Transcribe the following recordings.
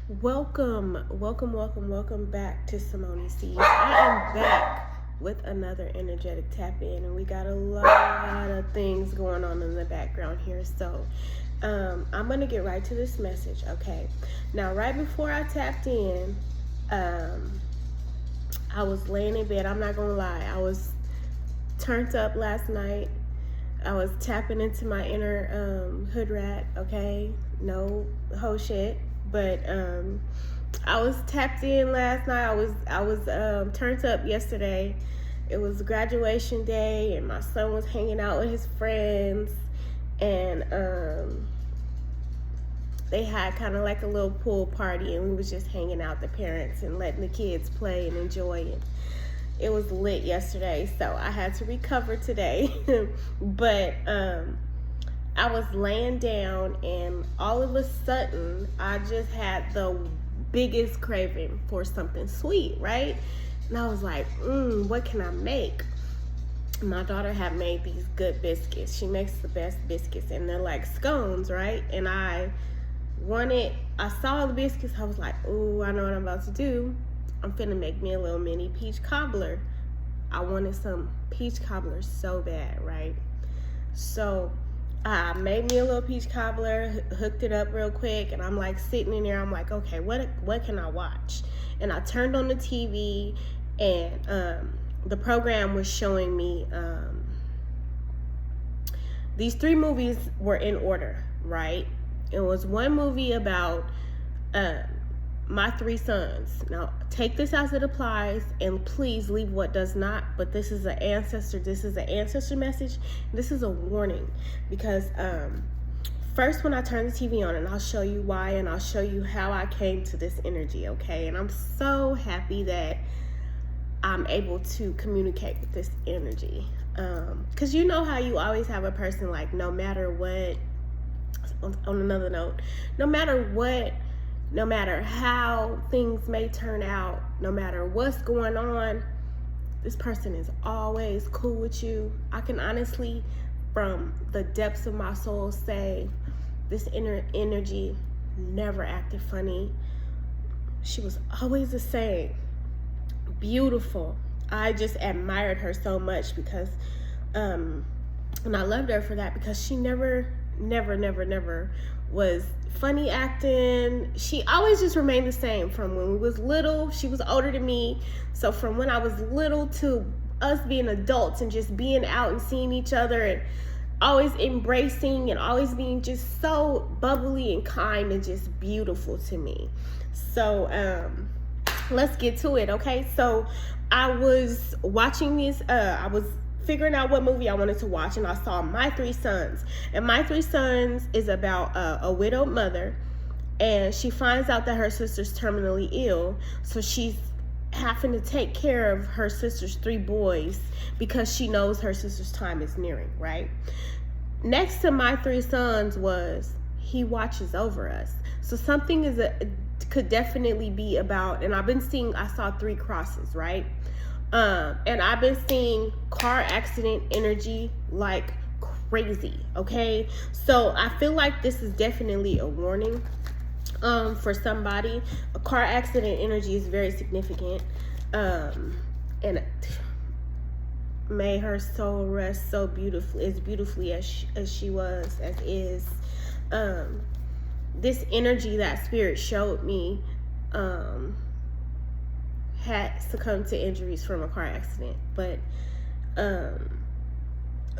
Welcome back to Simone Seeds. I am back with another energetic tap in, and we got a lot of things going on in the background here. So, I'm gonna get right to this message, okay? Now, right before I tapped in, I was laying in bed. I'm not gonna lie, I was turned up last night. I was tapping into my inner hood rat, okay? No whole shit. But I was tapped in last night. I was turned up yesterday. It was graduation day, and my son was hanging out with his friends, and they had kind of like a little pool party, and we was just hanging out, the parents, and letting the kids play and enjoy it. It was lit yesterday, so I had to recover today. But I was laying down, and all of a sudden I just had the biggest craving for something sweet, right? And I was like, what can I make? My daughter had made these good biscuits. She makes the best biscuits, and they're like scones, right? And I saw the biscuits. I was like, ooh, I know what I'm about to do. I'm finna make me a little mini peach cobbler. I wanted some peach cobbler so bad, right? So I made me a little peach cobbler, hooked it up real quick, and I'm like sitting in there. I'm like, okay, what can I watch? And I turned on the TV, and the program was showing me these three movies were in order, right? It was one movie about my three sons. Now, take this as it applies, and please leave what does not. But this is an ancestor message. This is a warning, because first, when I turn the TV on, and I'll show you why, and I'll show you how I came to this energy, okay? And I'm so happy that I'm able to communicate with this energy, because you know how you always have a person, like, no matter what, on another note, no matter how things may turn out, no matter what's going on, this person is always cool with you. I can honestly, from the depths of my soul, say this inner energy never acted funny. She was always the same. Beautiful. I just admired her so much, because and I loved her for that, because she never was funny acting. She always just remained the same from when we was little. She was older than me, so from when I was little to us being adults and just being out and seeing each other, and always embracing, and always being just so bubbly and kind and just beautiful to me. So let's get to it, okay? So I was watching this, I was figuring out what movie I wanted to watch, and I saw My Three Sons. And My Three Sons is about a widowed mother, and she finds out that her sister's terminally ill, so she's having to take care of her sister's three boys, because she knows her sister's time is nearing, right? Next to My Three Sons was He Watches Over Us. So something could definitely be about, and I saw three crosses, right? And I've been seeing car accident energy like crazy, okay? So I feel like this is definitely a warning for somebody. A car accident energy is very significant. And may her soul rest so beautifully as she was, as is. This energy that spirit showed me had succumbed to injuries from a car accident. But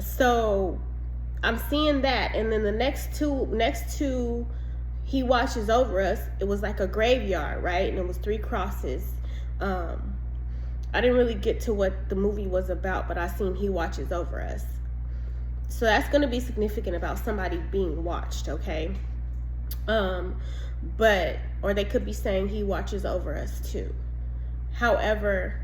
so I'm seeing that, and then the next two He Watches Over Us, it was like a graveyard, right? And it was three crosses. I didn't really get to what the movie was about, but I seen He Watches Over Us. So that's going to be significant about somebody being watched, okay? Or they could be saying He watches over us too. However,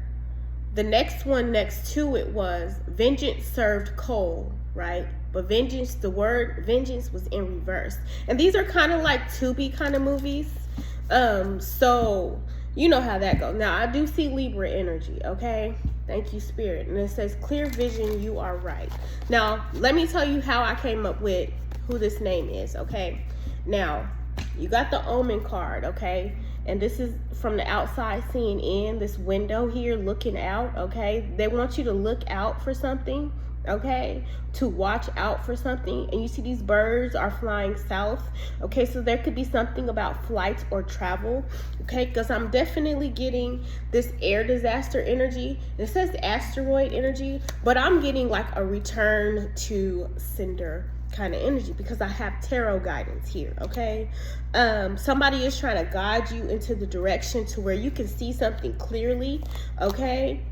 the next one next to it was vengeance served cold, right? But the word vengeance was in reverse. And these are kind of like to-be kind of movies. So you know how that goes. Now, I do see Libra energy, okay? Thank you, Spirit. And it says, clear vision, you are right. Now, let me tell you how I came up with who this name is, okay? Now, you got the Omen card, okay? and this is from the outside seeing in, this window here looking out, okay? They want you to look out for something, okay? To watch out for something. And you see these birds are flying south, okay? So there could be something about flights or travel, okay? Because I'm definitely getting this air disaster energy. It says asteroid energy, but I'm getting like a return to sender kind of energy because I have tarot guidance here, okay? Somebody is trying to guide you into the direction to where you can see something clearly, okay?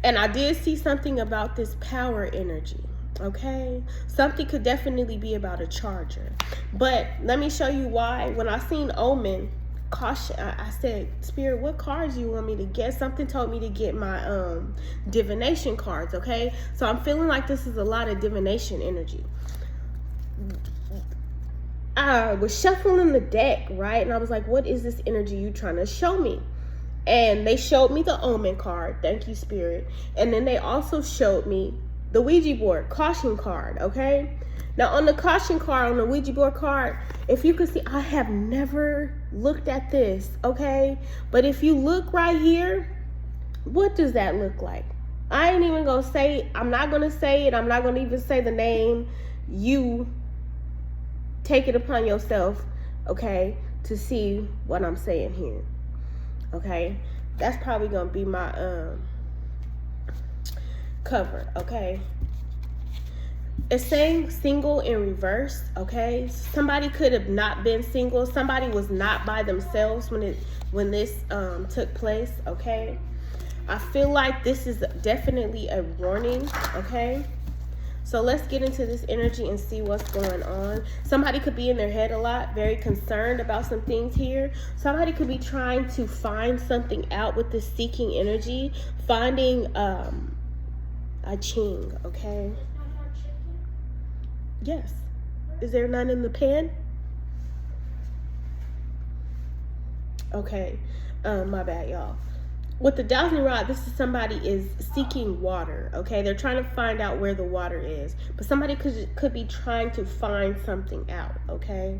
And I did see something about this power energy, okay? Something could definitely be about a charger. But let me show you why. When I seen Omen, caution, I said, Spirit, what cards do you want me to get? Something told me to get my divination cards, okay? So I'm feeling like this is a lot of divination energy. I was shuffling the deck, right? And I was like, what is this energy you trying to show me? And they showed me the Omen card. Thank you, Spirit. And then they also showed me the Ouija board caution card, okay? Now, on the caution card, on the Ouija board card, if you could see, I have never looked at this, okay? But if you look right here, what does that look like? I ain't even gonna say, I'm not gonna say it. I'm not gonna even say the name. You take it upon yourself, okay, to see what I'm saying here, okay? That's probably gonna be my cover, okay? It's saying single in reverse, okay? Somebody could have not been single. Somebody was not by themselves when this took place, okay? I feel like this is definitely a warning, okay? So let's get into this energy and see what's going on. Somebody could be in their head a lot, very concerned about some things here. Somebody could be trying to find something out with this seeking energy, finding a ching, okay? Yes. Is there none in the pan? Okay. My bad, y'all. With the dowsing rod, this is somebody is seeking water, okay? They're trying to find out where the water is. But somebody could be trying to find something out, okay?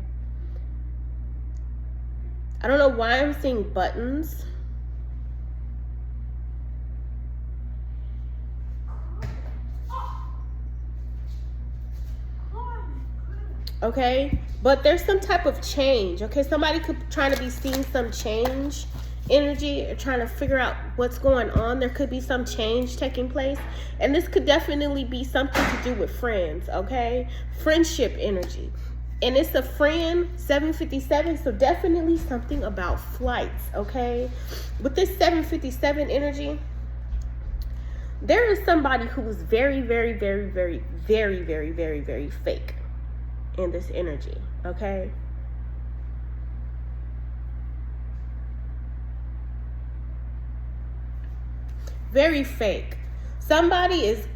I don't know why I'm seeing buttons. Okay, but there's some type of change, okay? Somebody could try to be seeing some change energy or trying to figure out what's going on. There could be some change taking place, and this could definitely be something to do with friends, okay? Friendship energy. And it's a friend, 757, so definitely something about flights, okay? With this 757 energy, there is somebody who is very, very, very, very, very, very, very, very fake in this energy, okay? Very fake. Someone's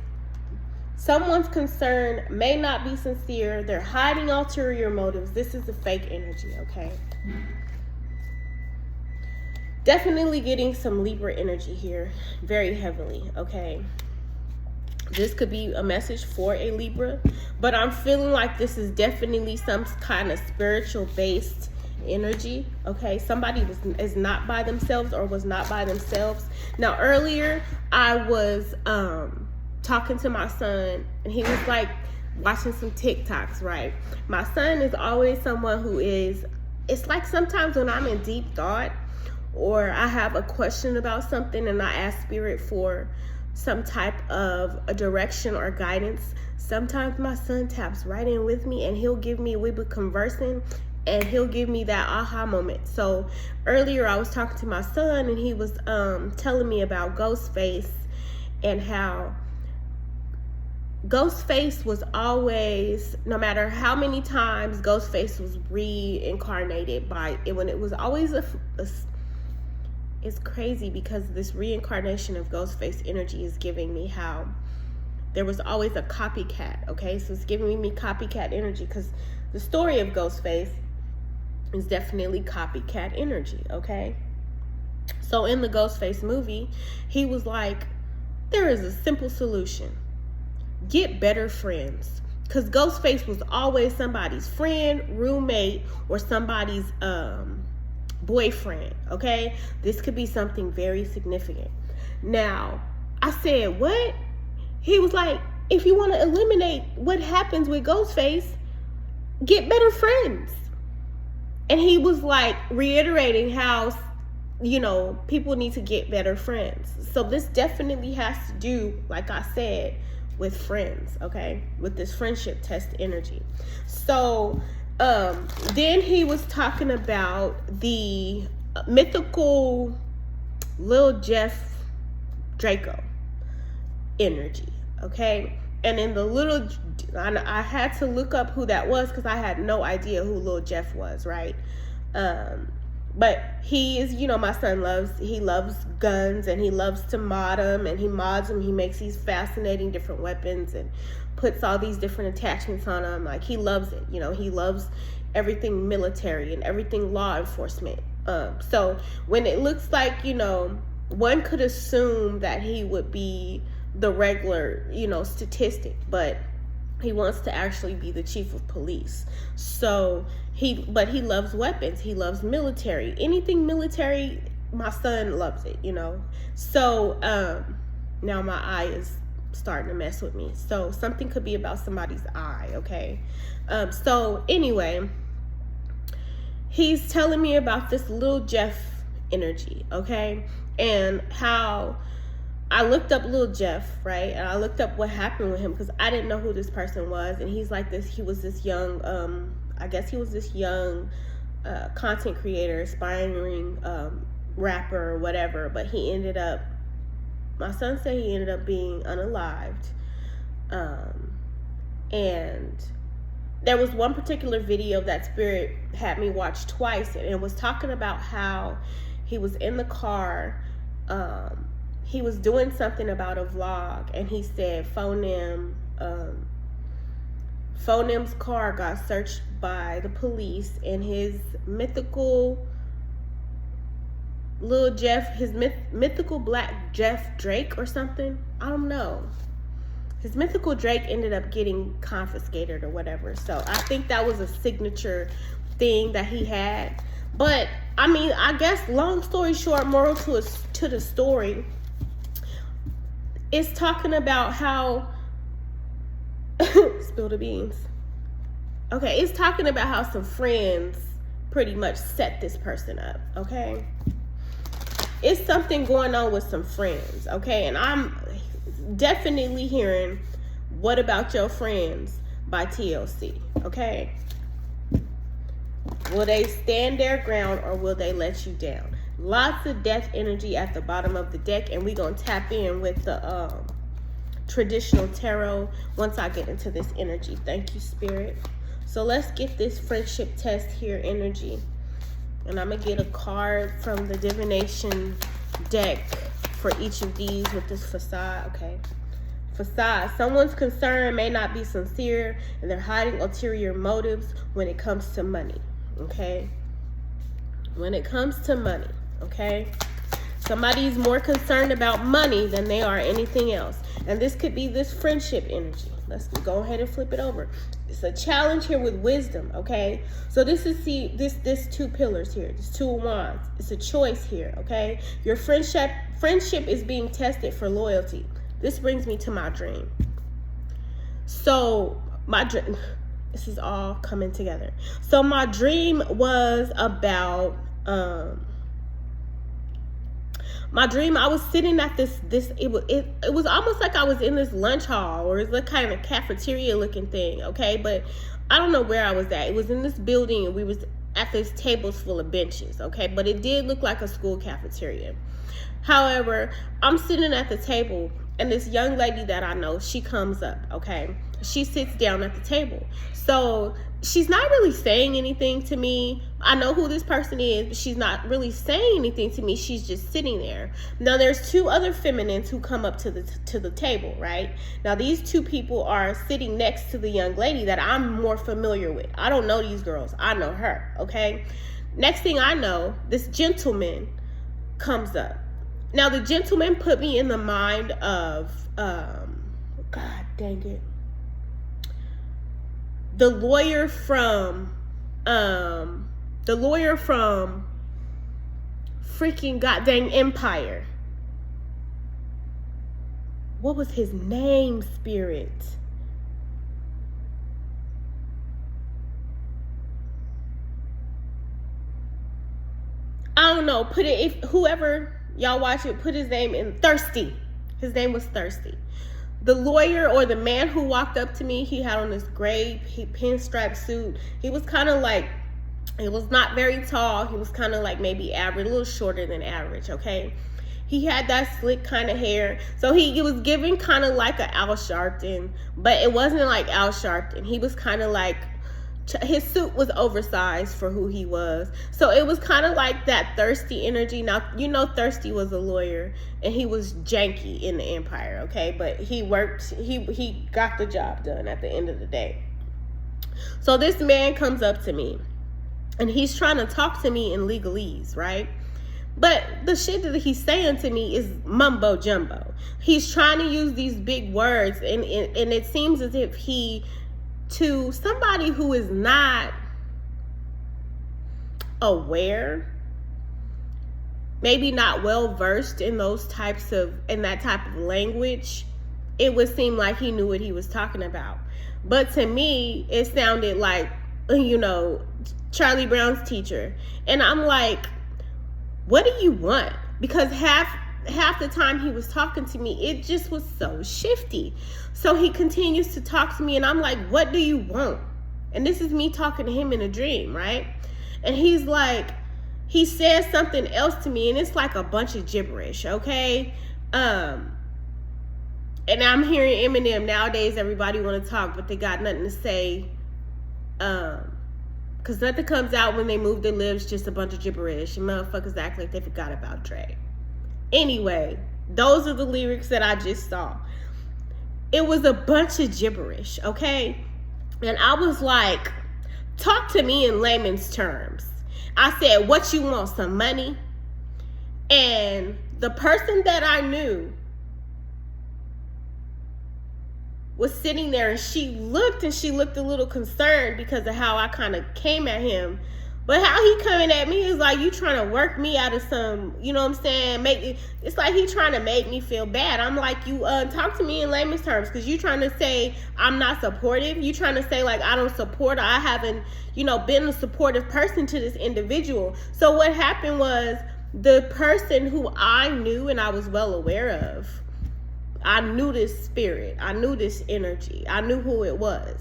concern may not be sincere. They're hiding ulterior motives. This is the fake energy, okay? Definitely getting some Libra energy here, very heavily, okay? This could be a message for a Libra, but I'm feeling like this is definitely some kind of spiritual based energy, okay? Somebody is not by themselves or was not by themselves. Now, earlier, I was talking to my son, and he was like watching some TikToks, right? My son is always someone who is, it's like sometimes when I'm in deep thought or I have a question about something and I ask Spirit for some type of a direction or guidance, sometimes my son taps right in with me and we'll be conversing and he'll give me that aha moment. So earlier I was talking to my son and he was telling me about Ghostface and how Ghostface was always, no matter how many times Ghostface was reincarnated by it, when it was always it's crazy because this reincarnation of Ghostface energy is giving me how there was always a copycat, okay? So it's giving me copycat energy because the story of Ghostface is definitely copycat energy, okay? So in the Ghostface movie, he was like, there is a simple solution. Get better friends. Because Ghostface was always somebody's friend, roommate, or somebody's boyfriend, okay? This could be something very significant. Now, I said, what? He was like, if you want to eliminate what happens with Ghostface, get better friends. And he was like reiterating how, you know, people need to get better friends. So this definitely has to do, like I said, with friends, okay? With this friendship test energy. So then he was talking about the mythical Lil Jeff Draco energy, okay? And in the little, I had to look up who that was because I had no idea who Lil Jeff was, right? But he is, you know, my son loves guns, and he loves to mod them, and he mods them. He makes these fascinating different weapons and puts all these different attachments on them. Like, he loves it, you know, he loves everything military and everything law enforcement. So when it looks like, you know, one could assume that he would be the regular, you know, statistic, but he wants to actually be the chief of police. So but he loves weapons. He loves military. Anything military, my son loves it, you know. So now my eye is starting to mess with me. So something could be about somebody's eye, okay? So anyway, he's telling me about this Lil Jeff energy, okay? And how I looked up Lil Jeff, right? And I looked up what happened with him because I didn't know who this person was. And he's like this, he was this young, I guess he was this young content creator, aspiring rapper or whatever. But he ended up, my son said he ended up being unalived. And there was one particular video that Spirit had me watch twice. And it was talking about how he was in the car, he was doing something about a vlog, and he said Phonem's car got searched by the police, and his mythical Lil Jeff, his mythical Black Jeff Drake or something, I don't know, his mythical Drake ended up getting confiscated or whatever. So I think that was a signature thing that he had. But I mean, I guess long story short, moral to the story, it's talking about how spill the beans. Okay, it's talking about how some friends pretty much set this person up, okay? It's something going on with some friends, okay? And I'm definitely hearing What About Your Friends by TLC, okay? Will they stand their ground or will they let you down? Lots of death energy at the bottom of the deck, and we're going to tap in with the traditional tarot once I get into this energy. Thank you, Spirit. So let's get this friendship test here energy. And I'm going to get a card from the divination deck for each of these with this facade. Okay. Facade. Someone's concern may not be sincere, and they're hiding ulterior motives when it comes to money. Okay. When it comes to money. Okay. Somebody's more concerned about money than they are anything else. And this could be this friendship energy. Let's go ahead and flip it over. It's a challenge here with wisdom, okay? So this is, see, this two pillars here. This two of wands. It's a choice here, okay? Your friendship is being tested for loyalty. This brings me to my dream. So my dream, this is all coming together. So my dream was about my dream, I was sitting at it was almost like I was in this lunch hall, or it's like kind of cafeteria looking thing, okay? But I don't know where I was at. It was in this building, and we was at these tables full of benches, okay? But it did look like a school cafeteria. However, I'm sitting at the table, and this young lady that I know, she comes up, okay? She sits down at the table. So she's not really saying anything to me. I know who this person is, but she's not really saying anything to me. She's just sitting there. Now there's two other feminines who come up to the table, right? Now these two people are sitting next to the young lady that I'm more familiar with. I don't know these girls. I know her, okay? Next thing I know, this gentleman comes up. Now the gentleman put me in the mind of, God dang it, the lawyer from freaking goddamn empire. What was his name, Spirit? I don't know. Put it, if whoever y'all watch it, put his name in. Thirsty. His name was Thirsty. The lawyer, or the man who walked up to me, he had on this gray pinstripe suit. He was kind of like, it was not very tall. He was kind of like maybe average, a little shorter than average, okay? He had that slick kind of hair. So he was giving kind of like a Al Sharpton, but it wasn't like Al Sharpton. He was kind of like, his suit was oversized for who he was. So it was kind of like that Thirsty energy. Now, you know, Thirsty was a lawyer and he was janky in the empire, okay? But he worked, he got the job done at the end of the day. So this man comes up to me and he's trying to talk to me in legalese, right? But the shit that he's saying to me is mumbo jumbo. He's trying to use these big words, and it seems as if to somebody who is not aware, maybe not well versed in that type of language, it would seem like he knew what he was talking about. But to me, it sounded like, you know, Charlie Brown's teacher. And I'm like, what do you want? Because half the time he was talking to me, it just was so shifty. So he continues to talk to me and I'm like, what do you want? And this is me talking to him in a dream, right? And he's like, he says something else to me and it's like a bunch of gibberish, okay? And I'm hearing Eminem. Nowadays everybody want to talk, but they got nothing to say. Because nothing comes out when they move their lips, just a bunch of gibberish. And motherfuckers act like they forgot about Dre. Anyway, those are the lyrics that I just saw. It was a bunch of gibberish, okay? And I was like, talk to me in layman's terms. I said, what you want, some money? And the person that I knew was sitting there, and she looked a little concerned because of how I kind of came at him. But how he coming at me is like, you trying to work me out of some, you know what I'm saying? It's like he trying to make me feel bad. I'm like, you talk to me in layman's terms, because you trying to say I'm not supportive. You trying to say like I don't support, or I haven't, you know, been a supportive person to this individual. So what happened was, the person who I knew and I was well aware of, I knew this spirit, I knew this energy, I knew who it was.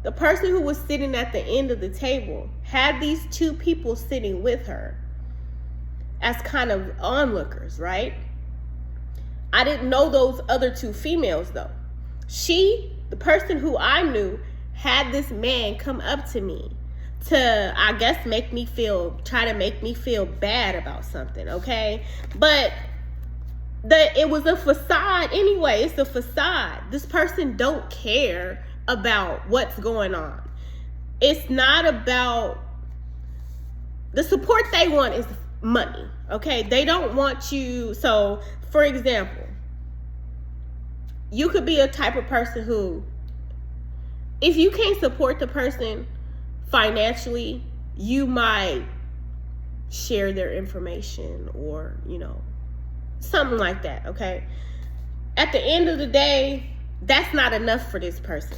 The person who was sitting at the end of the table had these two people sitting with her as kind of onlookers, right? I didn't know those other two females though. The person who I knew, had this man come up to me to, I guess, try to make me feel bad about something, okay? But it was a facade anyway. It's a facade. This person don't care about what's going on. It's not about, the support they want is money, okay? They don't want you. So for example, you could be a type of person who, if you can't support the person financially, you might share their information, or, you know, something like that, okay? At the end of the day, that's not enough for this person.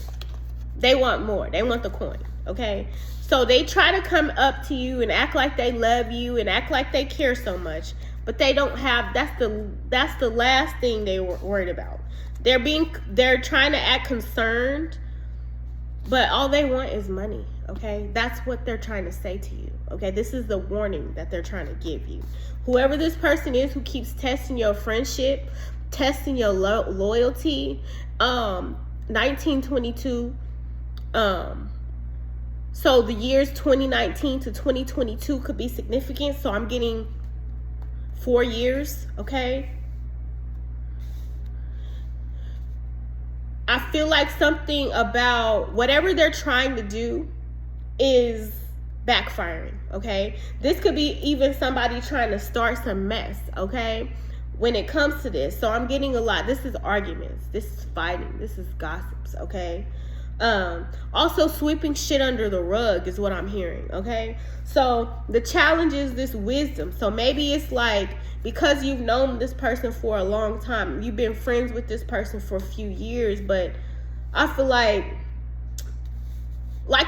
They want more. They want the coin, okay? So they try to come up to you and act like they love you and act like they care so much, but they don't have, that's the last thing they were worried about. They're trying to act concerned, but all they want is money, okay? That's what they're trying to say to you, okay? This is the warning that they're trying to give you. Whoever this person is who keeps testing your friendship, testing your loyalty, 1922, so the years 2019 to 2022 could be significant. So I'm getting 4 years, okay? I feel like something about whatever they're trying to do is backfiring, okay? This could be even somebody trying to start some mess, okay? When it comes to this. So I'm getting a lot. This is arguments. This is fighting. This is gossips, okay? Also sweeping shit under the rug is what I'm hearing, okay? So the challenge is this wisdom. So maybe it's like, because you've known this person for a long time, you've been friends with this person for a few years, but I feel like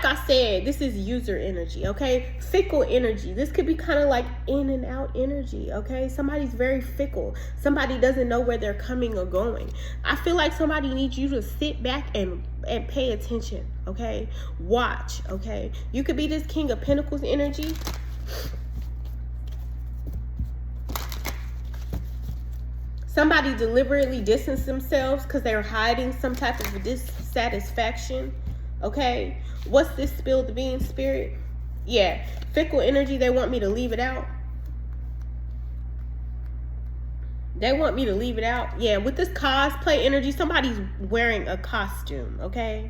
I said, this is user energy, okay? Fickle energy. This could be kind of like in and out energy, okay? Somebody's very fickle. Somebody doesn't know where they're coming or going. I feel like somebody needs you to sit back and pay attention, okay? Watch, okay? You could be this King of Pentacles energy. Somebody deliberately distanced themselves because they're hiding some type of dissatisfaction, okay? What's this spill the beans, spirit? Yeah, fickle energy. They want me to leave it out. They want me to leave it out. Yeah, with this cosplay energy, somebody's wearing a costume, okay?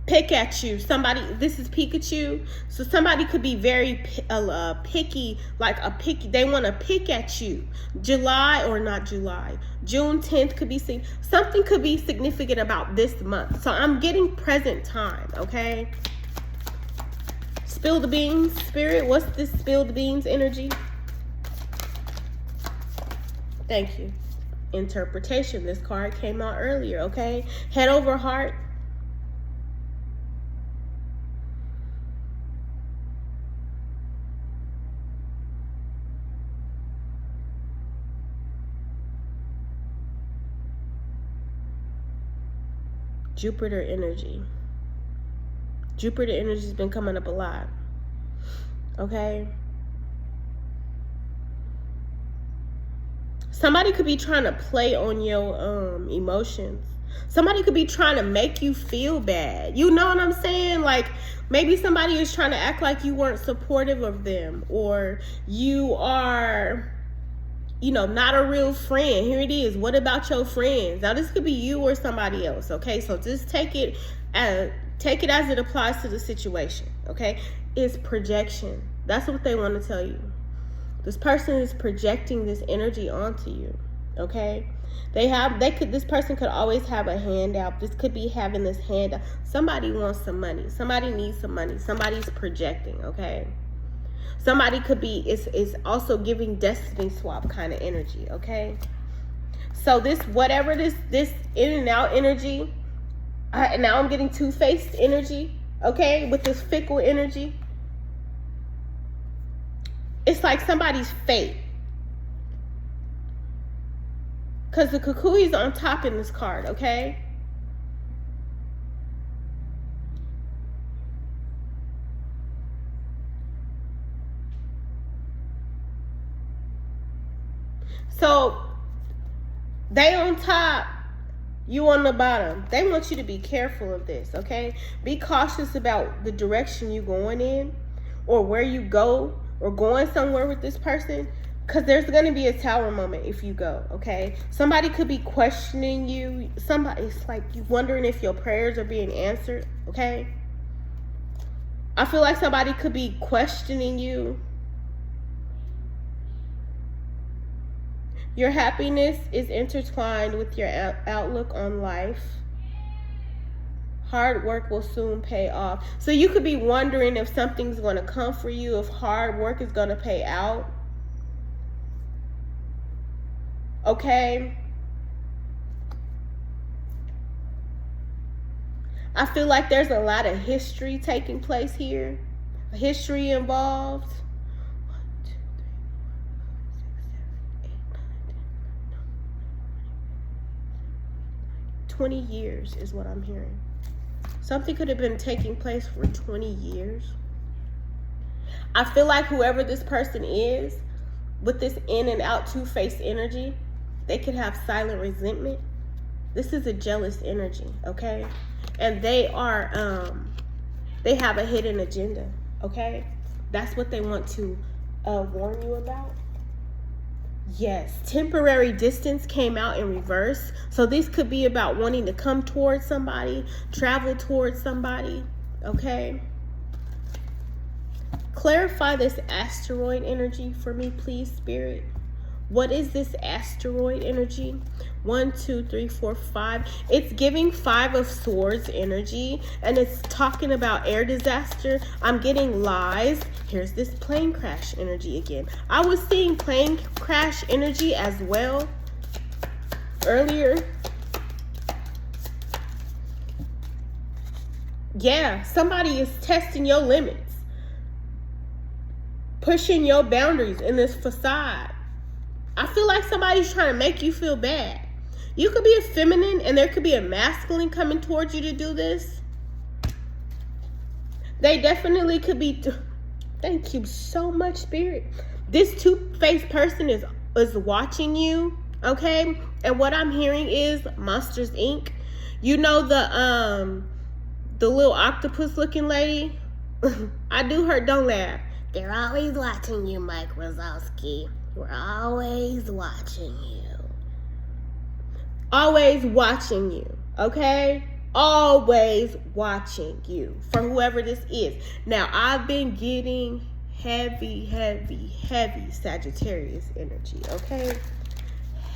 Pick at you. Somebody, this is Pikachu. So somebody could be very picky, like a picky. They want to pick at you. July or not July. June 10th could be something could be significant about this month. So I'm getting present time, okay? Spill the beans, spirit. What's this spill the beans energy? Thank you. Interpretation. This card came out earlier, okay? Head over heart. Jupiter energy. Jupiter energy has been coming up a lot. Okay? Somebody could be trying to play on your emotions. Somebody could be trying to make you feel bad. You know what I'm saying? Like, maybe somebody is trying to act like you weren't supportive of them, or you are, you know, not a real friend. Here it is. What about your friends? Now, this could be you or somebody else, okay? So just take it as it applies to the situation, okay? It's projection. That's what they want to tell you. This person is projecting this energy onto you, okay? This person could always have a handout. This could be having this handout. Somebody wants some money. Somebody needs some money. Somebody's projecting, okay? Somebody could be, is also giving destiny swap kind of energy, okay? So whatever this in and out energy, now I'm getting two-faced energy, okay? With this fickle energy. It's like somebody's fate. Because the Kukui's on top in this card, okay? So they on top, you on the bottom. They want you to be careful of this, okay? Be cautious about the direction you're going in, or where you go, or going somewhere with this person, because there's going to be a tower moment if you go, okay? Somebody could be questioning you. It's like you wondering if your prayers are being answered, okay? I feel like somebody could be questioning you. Your happiness is intertwined with your outlook on life. Hard work will soon pay off. So you could be wondering if something's going to come for you, if hard work is going to pay out. Okay? I feel like there's a lot of history taking place here. History involved. 20 years is what I'm hearing. Something could have been taking place for 20 years. I feel like whoever this person is, with this in and out two-faced energy, they could have silent resentment. This is a jealous energy, okay? And they have a hidden agenda, okay? That's what they want to warn you about. Yes, temporary distance came out in reverse. So this could be about wanting to come towards somebody, travel towards somebody, okay? Clarify this asteroid energy for me, please, Spirit. What is this asteroid energy? 1, 2, 3, 4, 5. It's giving 5 of Swords energy, and it's talking about air disaster. I'm getting lies. Here's this plane crash energy again. I was seeing plane crash energy as well earlier. Yeah, somebody is testing your limits, pushing your boundaries in this facade. I feel like somebody's trying to make you feel bad. You could be a feminine and there could be a masculine coming towards you to do this. They definitely could be. Thank you so much, Spirit. This two-faced person is watching you, okay? And what I'm hearing is Monsters Inc. You know the little octopus looking lady? I do her, don't laugh. They're always watching you, Mike Wazowski. We're always watching you. Always watching you, okay? Always watching you for whoever this is. Now, I've been getting heavy Sagittarius energy, okay?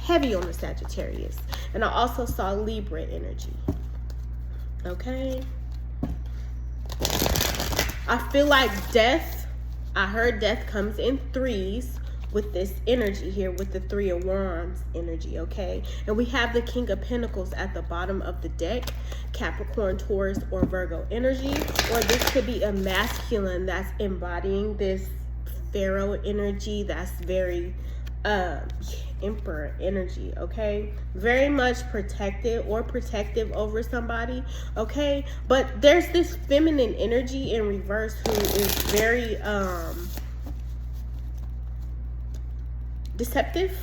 Heavy on the Sagittarius. And I also saw Libra energy, okay? I feel like death, I heard death comes in threes with this energy here, with the 3 of Wands energy, okay? And we have the King of Pentacles at the bottom of the deck, Capricorn, Taurus, or Virgo energy. Or this could be a masculine that's embodying this Pharaoh energy that's very Emperor energy, okay? Very much protected or protective over somebody, okay? But there's this feminine energy in reverse who is very deceptive,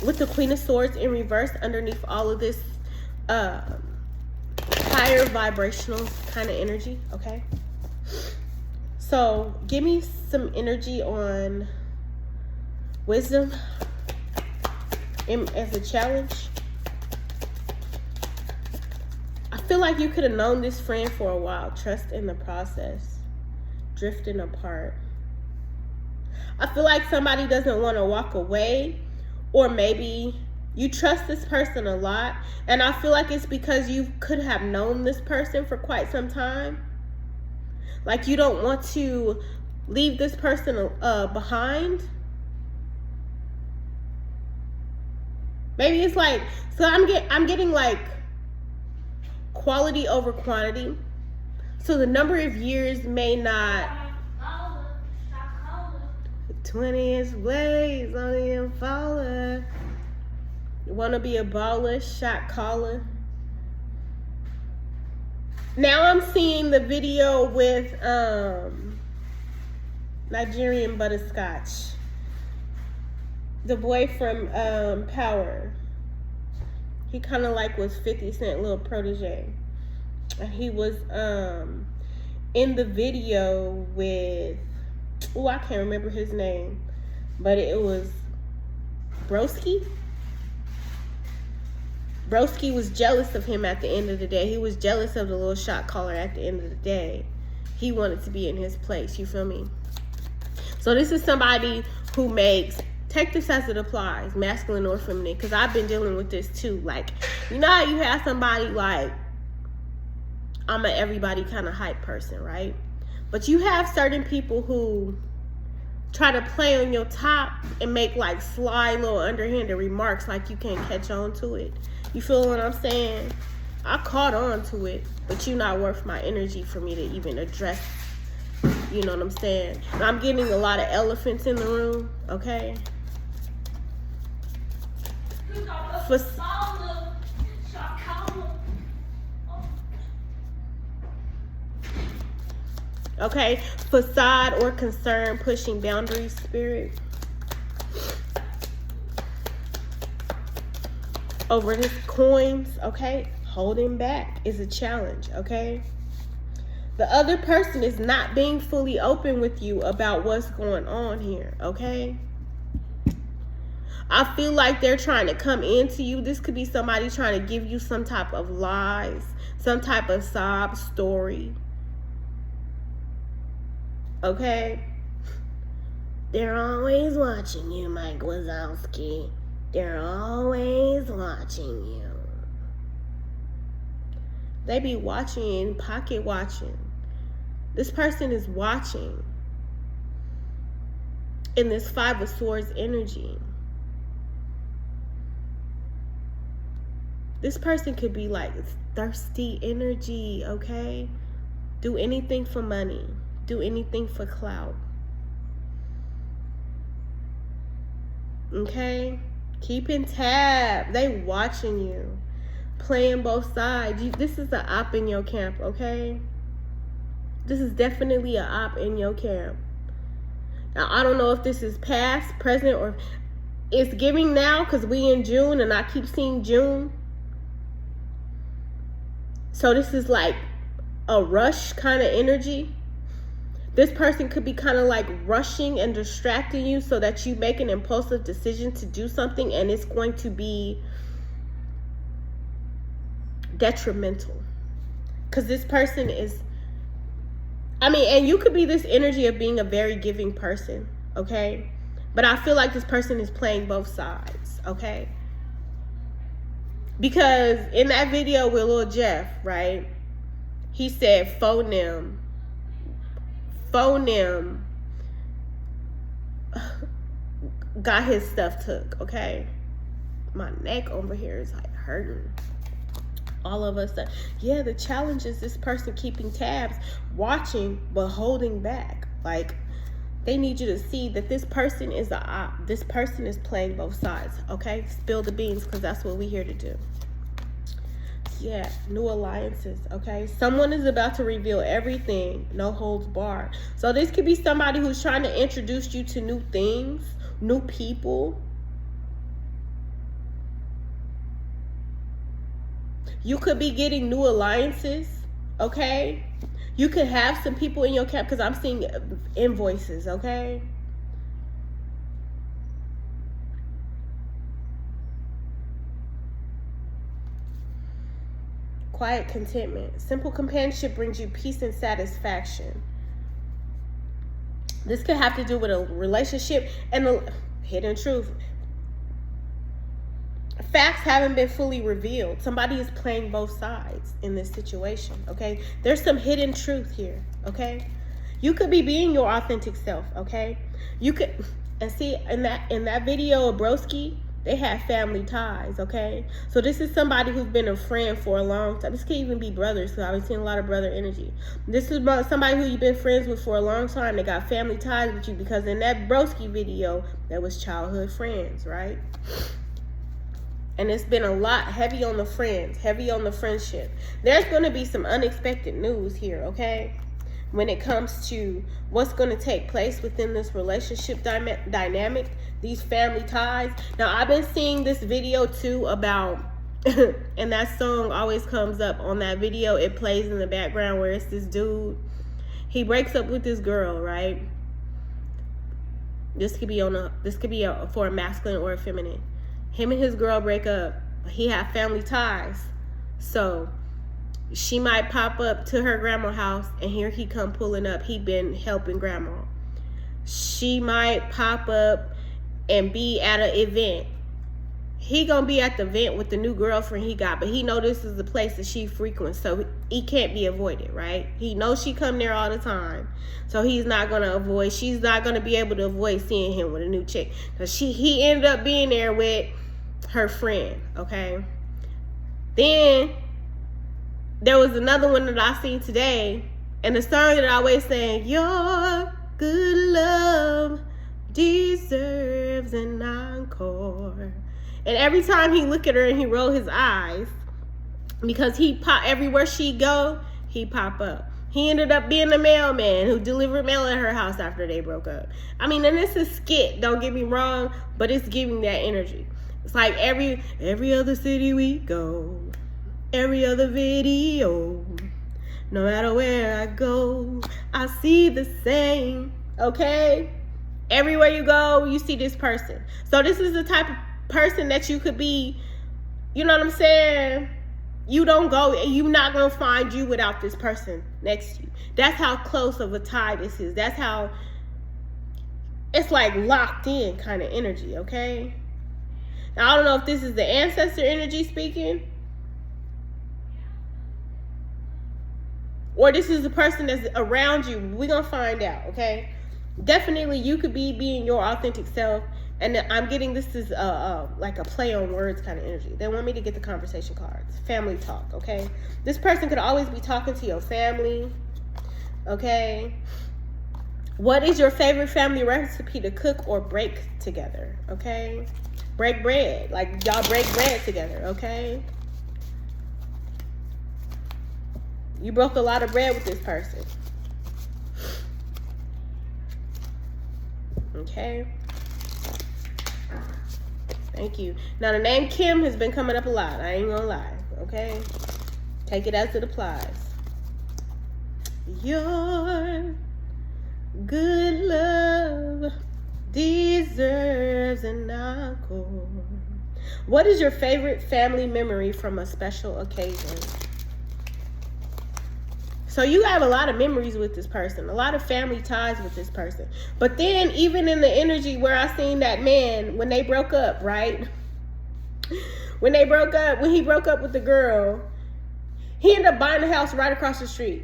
with the Queen of Swords in reverse underneath all of this higher vibrational kind of energy, okay? So give me some energy on wisdom as a challenge. I feel like you could have known this friend for a while. Trust in the process. Drifting apart. I feel like somebody doesn't want to walk away, or maybe you trust this person a lot, and I feel like it's because you could have known this person for quite some time. Like you don't want to leave this person behind. Maybe it's like, so I'm getting like quality over quantity. So the number of years may not. 20-inch blades on the faller. You want to be a baller, shot caller. Now I'm seeing the video with Nigerian Butterscotch, the boy from Power. He kind of like was 50 Cent little protege, and he was in the video with, oh, I can't remember his name, but it was Broski. Broski was jealous of him at the end of the day. He was jealous of the little shot caller at the end of the day. He wanted to be in his place, you feel me? So this is somebody who makes, take this as it applies, masculine or feminine, because I've been dealing with this too. Like, you know how you have somebody like, I'm an everybody kind of hype person, right? But you have certain people who try to play on your top and make like sly little underhanded remarks like you can't catch on to it. You feel what I'm saying? I caught on to it, but you're not worth my energy for me to even address. You know what I'm saying? And I'm getting a lot of elephants in the room, okay? Okay, facade or concern, pushing boundaries, spirit. Over his coins, okay? Holding back is a challenge, okay? The other person is not being fully open with you about what's going on here, okay? I feel like they're trying to come into you. This could be somebody trying to give you some type of lies, some type of sob story. Okay? They're always watching you, Mike Wazowski. They're always watching you. They be watching, pocket watching. This person is watching in this Five of Swords energy. This person could be like thirsty energy, okay? Do anything for money. Do anything for clout. Okay? Keeping tab. They watching you. Playing both sides. This is an op in your camp, okay? This is definitely an op in your camp. Now, I don't know if this is past, present, or it's giving now because we in June and I keep seeing June. So this is like a rush kind of energy. This person could be kind of like rushing and distracting you so that you make an impulsive decision to do something, and it's going to be detrimental. Because this person is, and you could be this energy of being a very giving person, okay? But I feel like this person is playing both sides, okay? Because in that video with Lil Jeff, right, he said phoneme got his stuff took, okay? My neck over here is like hurting. All of us, yeah, the challenge is this person keeping tabs, watching, but holding back. Like, they need you to see that this person is the op. This person is playing both sides, okay? Spill the beans, because that's what we're here to do. Yeah, new alliances, okay? Someone is about to reveal everything, no holds barred. So this could be somebody who's trying to introduce you to new things, new people. You could be getting new alliances, okay? You could have some people in your camp, because I'm seeing invoices, okay? Quiet contentment. Simple companionship brings you peace and satisfaction. This could have to do with a relationship and the hidden truth. Facts haven't been fully revealed. Somebody is playing both sides in this situation, okay? There's some hidden truth here, okay? You could be being your authentic self, okay? You could, and see, in that video of Broski, they have family ties, okay? So this is somebody who's been a friend for a long time. This could even be brothers, because I've been seeing a lot of brother energy. This is somebody who you've been friends with for a long time. They got family ties with you, because in that Broski video, that was childhood friends, right? And it's been a lot heavy on the friends, heavy on the friendship. There's going to be some unexpected news here, okay? When it comes to what's going to take place within this relationship dynamic, these family ties. Now, I've been seeing this video too about, and that song always comes up on that video. It plays in the background where it's this dude. He breaks up with this girl, right? This could be for a masculine or a feminine. Him and his girl break up. He have family ties. So she might pop up to her grandma's house, and here he come pulling up. He been helping grandma. She might pop up and be at an event. He gonna be at the event with the new girlfriend he got, but he know this is the place that she frequents, so he can't be avoided, right? He knows she come there all the time, so he's not gonna avoid. She's not gonna be able to avoid seeing him with a new chick, because he ended up being there with her friend, okay? Then there was another one that I seen today, and the song that I always sang, your good love deserves an encore. And every time he look at her and he roll his eyes, because he pop everywhere she go, he pop up. He ended up being the mailman who delivered mail at her house after they broke up. I mean, and this is skit, don't get me wrong, but it's giving that energy. It's like every other city we go, every other video, no matter where I go, I see the same, okay? Everywhere you go, you see this person. So this is the type of person that you could be, you know what I'm saying? You don't go, you're not going to find you without this person next to you. That's how close of a tie this is. That's how, it's like locked in kind of energy, okay? Now, I don't know if this is the ancestor energy speaking, or this is the person that's around you. We're going to find out, okay? Definitely, you could be being your authentic self. And I'm getting this is like a play on words kind of energy. They want me to get the conversation cards. Family talk, okay? This person could always be talking to your family, okay? What is your favorite family recipe to cook or break together, okay? Break bread. Like, y'all break bread together, okay? You broke a lot of bread with this person. Okay. Thank you. Now, the name Kim has been coming up a lot. I ain't gonna lie, okay? Take it as it applies. Your good love deserves an encore. What is your favorite family memory from a special occasion? So you have a lot of memories with this person, a lot of family ties with this person. But then even in the energy where I seen that man, when they broke up, right? When he broke up with the girl, he ended up buying a house right across the street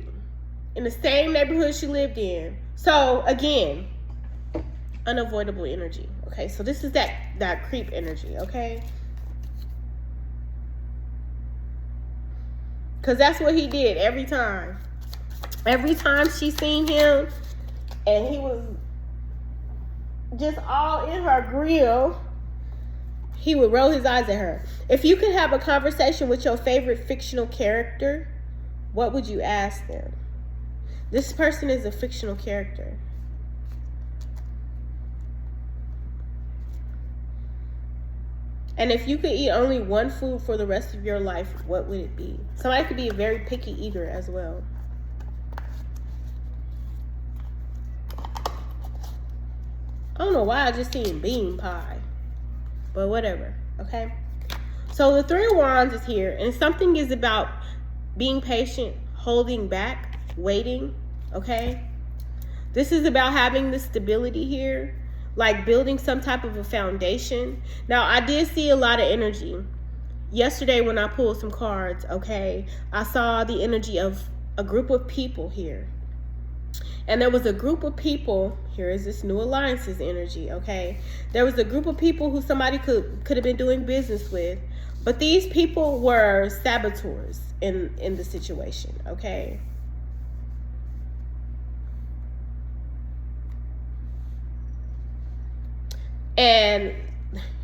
in the same neighborhood she lived in. So again, unavoidable energy. Okay, so this is that creep energy, okay? Because that's what he did every time. Every time she seen him and he was just all in her grill, he would roll his eyes at her. If you could have a conversation with your favorite fictional character, what would you ask them? This person is a fictional character. And if you could eat only one food for the rest of your life, what would it be? Somebody could be a very picky eater as well. I don't know why I just seen bean pie, but whatever, okay? So the Three of Wands is here, and something is about being patient, holding back, waiting, okay? This is about having the stability here, like building some type of a foundation. Now, I did see a lot of energy. Yesterday when I pulled some cards, okay, I saw the energy of a group of people here. And there was a group of people, here is this new alliances energy, okay? There was a group of people who somebody could have been doing business with, but these people were saboteurs in the situation, okay? And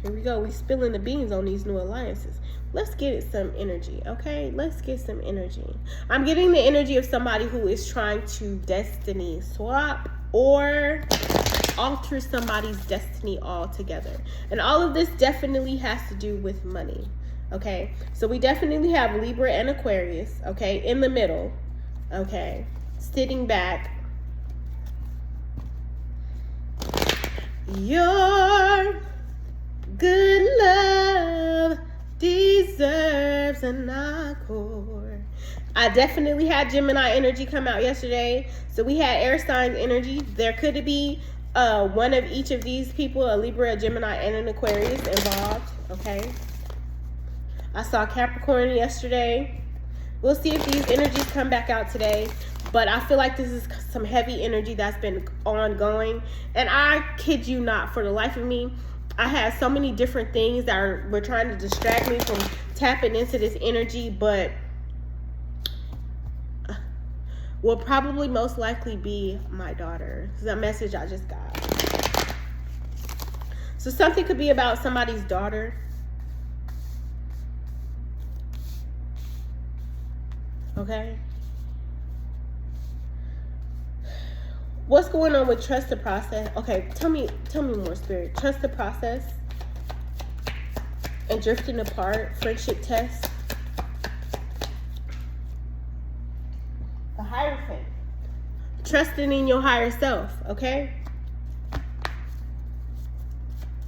here we go, we spilling the beans on these new alliances. Let's get it some energy, okay? Let's get some energy. I'm getting the energy of somebody who is trying to destiny swap or alter somebody's destiny altogether. And all of this definitely has to do with money, okay? So we definitely have Libra and Aquarius, okay, in the middle, okay, sitting back. Your good love deserves an encore. I definitely had Gemini energy come out yesterday. So we had air signs energy. There could be one of each of these people, a Libra, a Gemini, and an Aquarius involved, okay? I saw Capricorn yesterday. We'll see if these energies come back out today. But I feel like this is some heavy energy that's been ongoing. And I kid you not, for the life of me, I had so many different things that were trying to distract me from tapping into this energy, but will probably most likely be my daughter. This is a message I just got. So something could be about somebody's daughter. Okay? What's going on with trust the process? Okay, tell me more, Spirit. Trust the process and drifting apart, friendship test. The Hierophant. Trusting in your higher self, okay?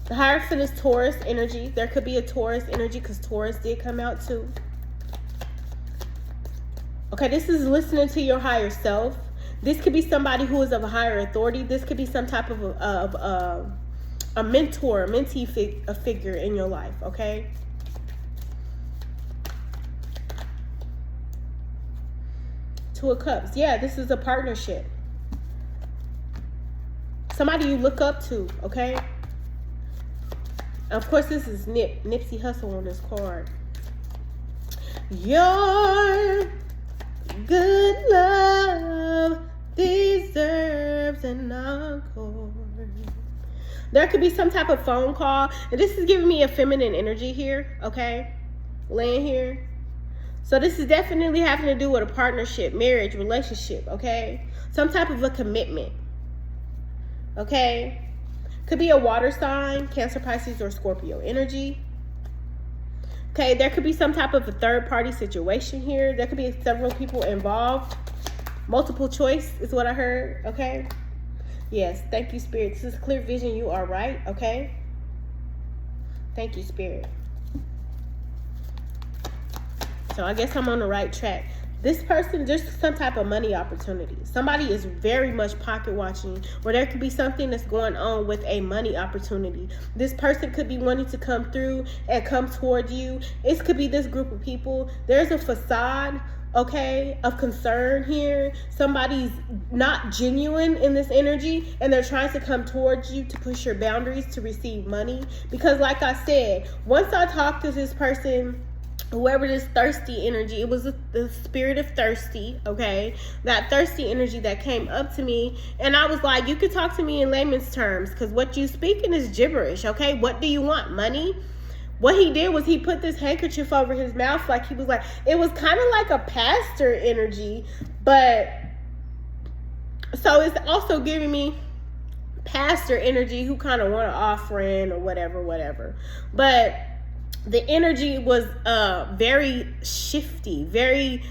The Hierophant is Taurus energy. There could be a Taurus energy because Taurus did come out too. Okay, this is listening to your higher self. This could be somebody who is of a higher authority. This could be some type of a mentor, a mentee figure in your life, okay? Two of Cups. Yeah, this is a partnership. Somebody you look up to, okay? Of course, this is Nipsey Hussle on this card. Your good love deserves an encore. There could be some type of phone call, and this is giving me a feminine energy here, okay? Laying here. So this is definitely having to do with a partnership, marriage, relationship, okay? Some type of a commitment, okay? Could be a water sign, Cancer, Pisces, or Scorpio energy. Okay, there could be some type of a third-party situation here. There could be several people involved. Multiple choice is what I heard, okay? Yes, thank you, Spirit. This is clear vision. You are right, okay? Thank you, Spirit. So I guess I'm on the right track. This person, there's some type of money opportunity. Somebody is very much pocket watching, or there could be something that's going on with a money opportunity. This person could be wanting to come through and come toward you. It could be this group of people. There's a facade, okay, of concern here. Somebody's not genuine in this energy, and they're trying to come towards you to push your boundaries to receive money. Because like I said, once I talked to this person, whoever this thirsty energy, it was the spirit of thirsty, okay? That thirsty energy that came up to me, and I was like, you could talk to me in layman's terms, because what you speaking is gibberish, okay? What do you want? Money? What he did was he put this handkerchief over his mouth, like he was like, it was kind of like a pastor energy, but so it's also giving me pastor energy who kind of want an offering or whatever. But the energy was very shifty, very,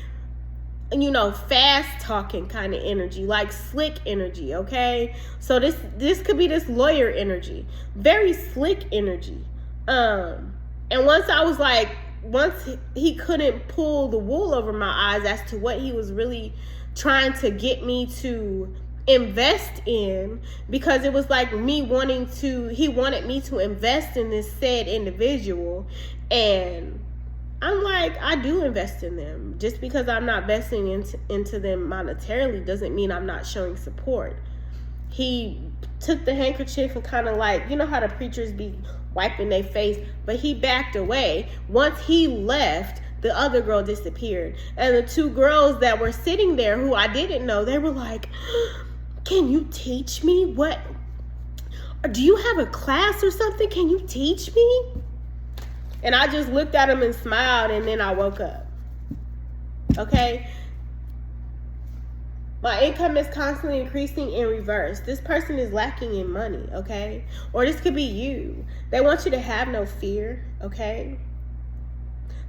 fast talking kind of energy, like slick energy, okay? So this could be this lawyer energy, very slick energy. And once he couldn't pull the wool over my eyes as to what he was really trying to get me to invest in, because it was like he wanted me to invest in this said individual, and I'm like, I do invest in them. Just because I'm not investing into them monetarily doesn't mean I'm not showing support. He took the handkerchief and kind of like, you know how the preachers be wiping their face, but he backed away. Once he left, the other girl disappeared, and the two girls that were sitting there who I didn't know, they were like, can you teach me what? Do you have a class or something? Can you teach me? And I just looked at him and smiled, and then I woke up. Okay? My income is constantly increasing in reverse. This person is lacking in money, okay? Or this could be you. They want you to have no fear, okay?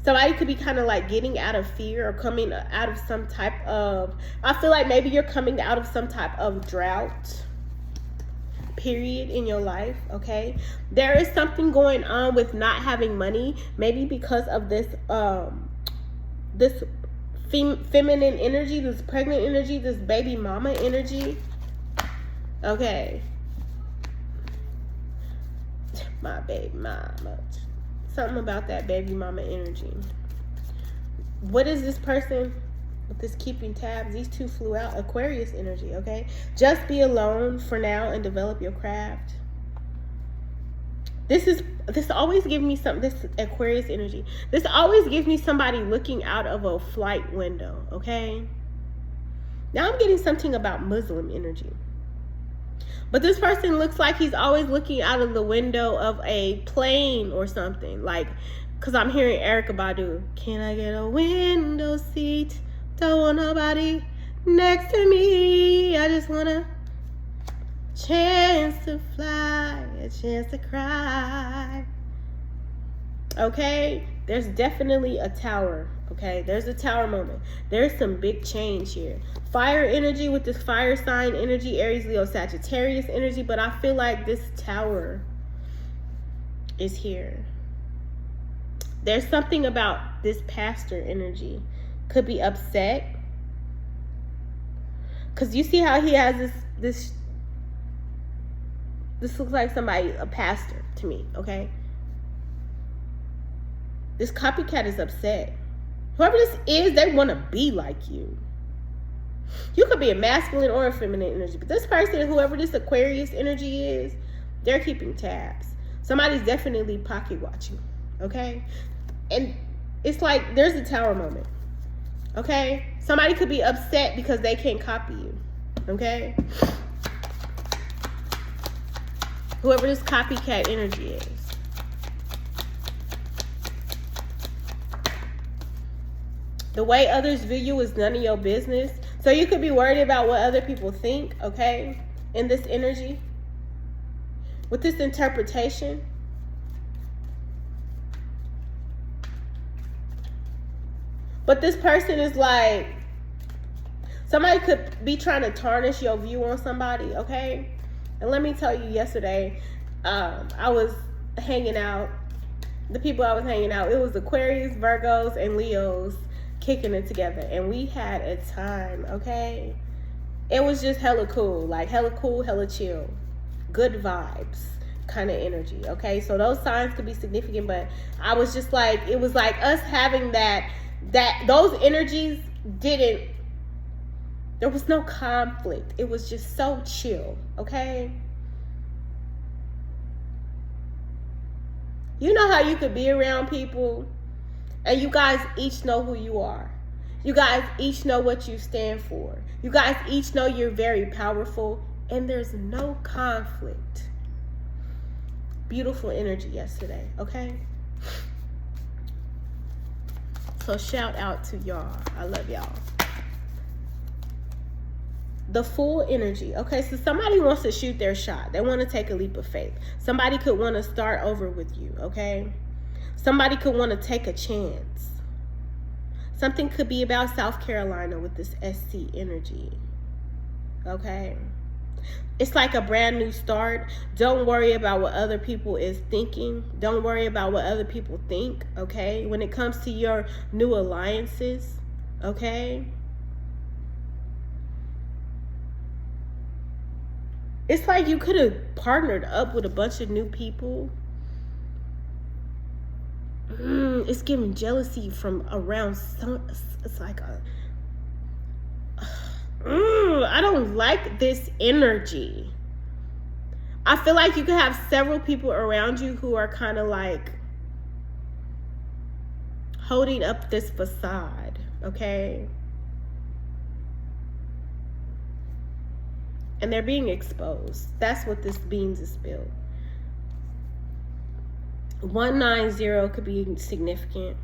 Somebody could be kind of like getting out of fear or coming out of some type of, I feel like maybe you're coming out of some type of drought period in your life, okay? There is something going on with not having money, maybe because of this feminine energy, this pregnant energy, this baby mama energy, okay? My baby mama. Something about that baby mama energy. What is this person with this keeping tabs? These two flew out. Aquarius energy, okay? Just be alone for now and develop your craft. This always gives me something, this Aquarius energy. This always gives me somebody looking out of a flight window, okay? Now I'm getting something about Muslim energy. But this person looks like he's always looking out of the window of a plane or something. Like, because I'm hearing Erykah Badu. Can I get a window seat? Don't want nobody next to me. I just want a chance to fly, a chance to cry. Okay? There's definitely a tower. Okay? There's a tower moment. There's some big change here. Fire energy with this fire sign energy, Aries, Leo, Sagittarius energy, but I feel like this tower is here. There's something about this pastor energy. Could be upset. Because you see how he has this looks like somebody, a pastor to me, okay? This copycat is upset. Whoever this is, they want to be like you. You could be a masculine or a feminine energy, but this person, whoever this Aquarius energy is, they're keeping tabs. Somebody's definitely pocket watching, okay? And it's like there's a tower moment, okay? Somebody could be upset because they can't copy you, okay? Whoever this copycat energy is. The way others view you is none of your business. So you could be worried about what other people think, okay, in this energy. With this interpretation. But this person is like, somebody could be trying to tarnish your view on somebody, okay? And let me tell you, yesterday, I was hanging out. The people I was hanging out, it was Aquarius, Virgos, and Leos kicking it together. And we had a time, okay? It was just hella cool. Like, hella cool, hella chill. Good vibes kind of energy, okay? So those signs could be significant, but I was just like, it was like us having those energies didn't, there was no conflict. It was just so chill, okay? You know how you could be around people and you guys each know who you are. You guys each know what you stand for. You guys each know you're very powerful and there's no conflict. Beautiful energy yesterday, okay? So shout out to y'all. I love y'all. The Fool energy. Okay, so somebody wants to shoot their shot. They want to take a leap of faith. Somebody could want to start over with you, okay? Somebody could want to take a chance. Something could be about South Carolina with this SC energy, okay? It's like a brand new start. Don't worry about what other people is thinking. Don't worry about what other people think, okay? When it comes to your new alliances, okay? It's like you could have partnered up with a bunch of new people. It's giving jealousy from around some, it's like I don't like this energy. I feel like you could have several people around you who are kind of like holding up this facade, okay? And they're being exposed. That's what this beans is spilled. 190 could be significant.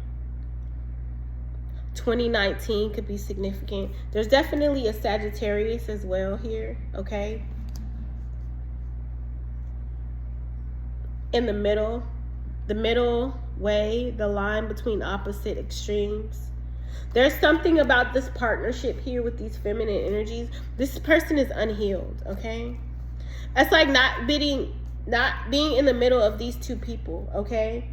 2019 could be significant. There's definitely a Sagittarius as well here, okay? In the middle way, the line between opposite extremes. There's something about this partnership here with these feminine energies. This person is unhealed, okay? It's like not being in the middle of these two people, okay?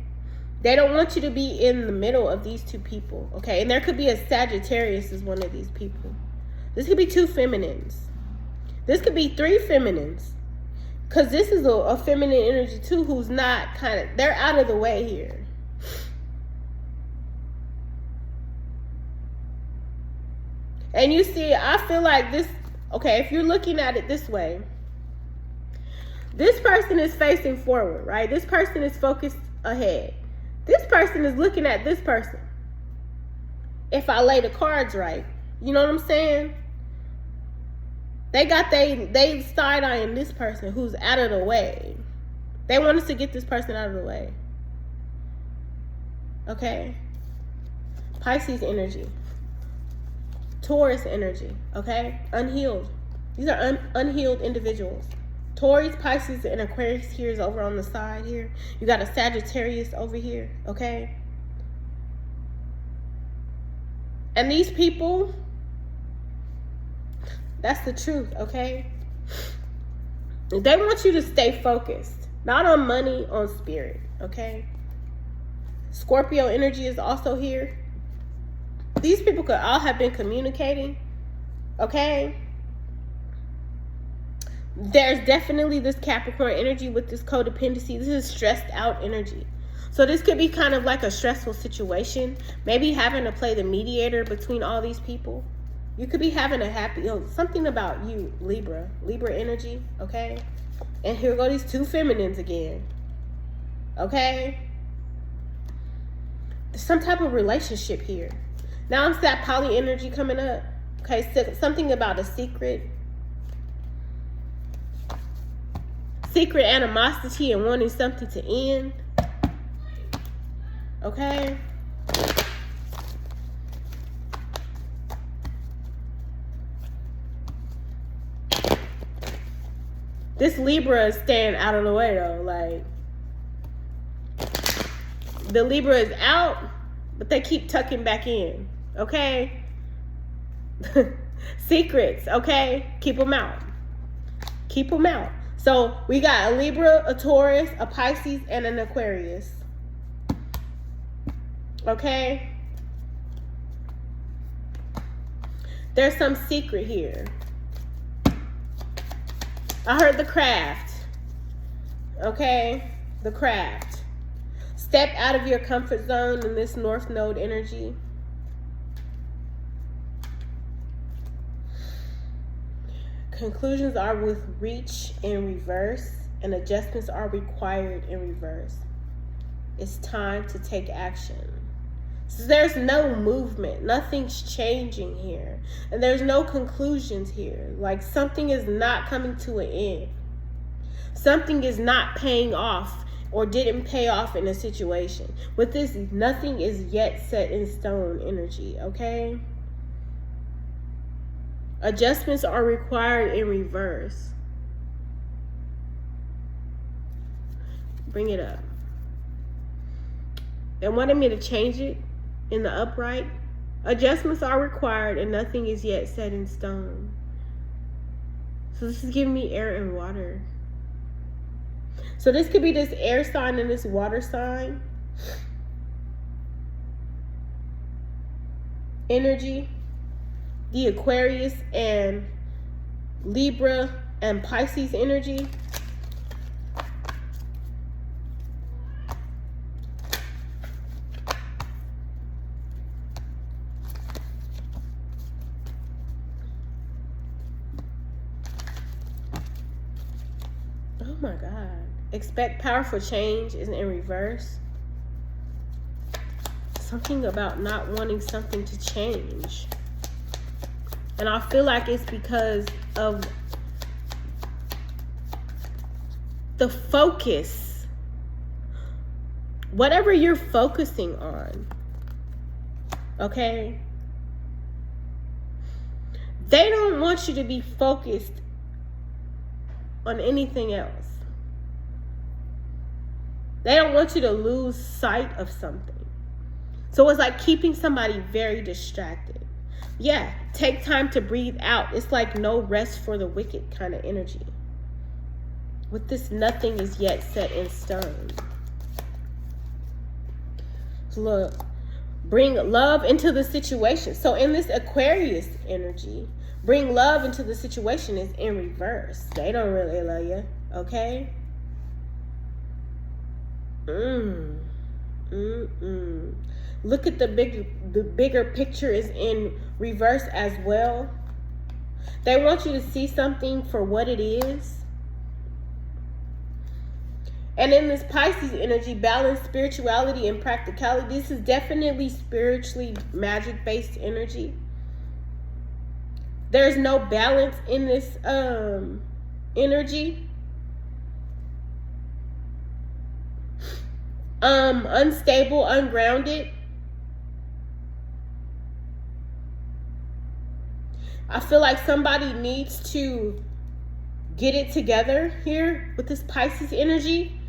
They don't want you to be in the middle of these two people, okay? And there could be a Sagittarius as one of these people. This could be two feminines. This could be three feminines. Because this is a feminine energy too who's not they're out of the way here. And you see, I feel like this, okay, if you're looking at it this way, this person is facing forward, right? This person is focused ahead. This person is looking at this person. If I lay the cards right, you know what I'm saying? They side-eyeing this person who's out of the way. They want us to get this person out of the way. Okay? Pisces energy. Taurus energy, okay? Unhealed. These are unhealed individuals. Taurus, Pisces, and Aquarius here is over on the side here. You got a Sagittarius over here, okay? And these people, that's the truth, okay? They want you to stay focused. Not on money, on spirit, okay? Scorpio energy is also here. These people could all have been communicating, okay? There's definitely this Capricorn energy with this codependency. This is stressed out energy. So this could be kind of like a stressful situation. Maybe having to play the mediator between all these people. You could be having a happy, something about you, Libra energy, okay? And here go these two feminines again, okay? There's some type of relationship here. Now it's that poly energy coming up, okay? So something about a secret animosity and wanting something to end, okay? This Libra is staying out of the way though. Like, the Libra is out, but they keep tucking back in, okay? Secrets, okay? Keep them out. Keep them out. So we got a Libra, a Taurus, a Pisces, and an Aquarius. Okay? There's some secret here. I heard the craft. Okay? The craft. Step out of your comfort zone in this North Node energy. Conclusions are with reach in reverse, and adjustments are required in reverse. It's time to take action. So there's no movement. Nothing's changing here. And there's no conclusions here. Like, something is not coming to an end. Something is not paying off or didn't pay off in a situation. With this, nothing is yet set in stone energy, okay? Adjustments are required in reverse. Bring it up. They wanted me to change it in the upright. Adjustments are required and nothing is yet set in stone. So this is giving me air and water. So this could be this air sign and this water sign energy. The Aquarius and Libra and Pisces energy. Oh my God. Expect powerful change is in reverse. Something about not wanting something to change. And I feel like it's because of the focus. Whatever you're focusing on, okay? They don't want you to be focused on anything else. They don't want you to lose sight of something. So it's like keeping somebody very distracted. Yeah, take time to breathe out. It's like no rest for the wicked kind of energy. With this, nothing is yet set in stone. Look, bring love into the situation. So in this Aquarius energy, bring love into the situation is in reverse. They don't really love you, okay? Look at the bigger picture is in reverse as well. They want you to see something for what it is. And in this Pisces energy, balance spirituality and practicality. This is definitely spiritually magic-based energy. There's no balance in this energy. Unstable, ungrounded. I feel like somebody needs to get it together here with this Pisces energy,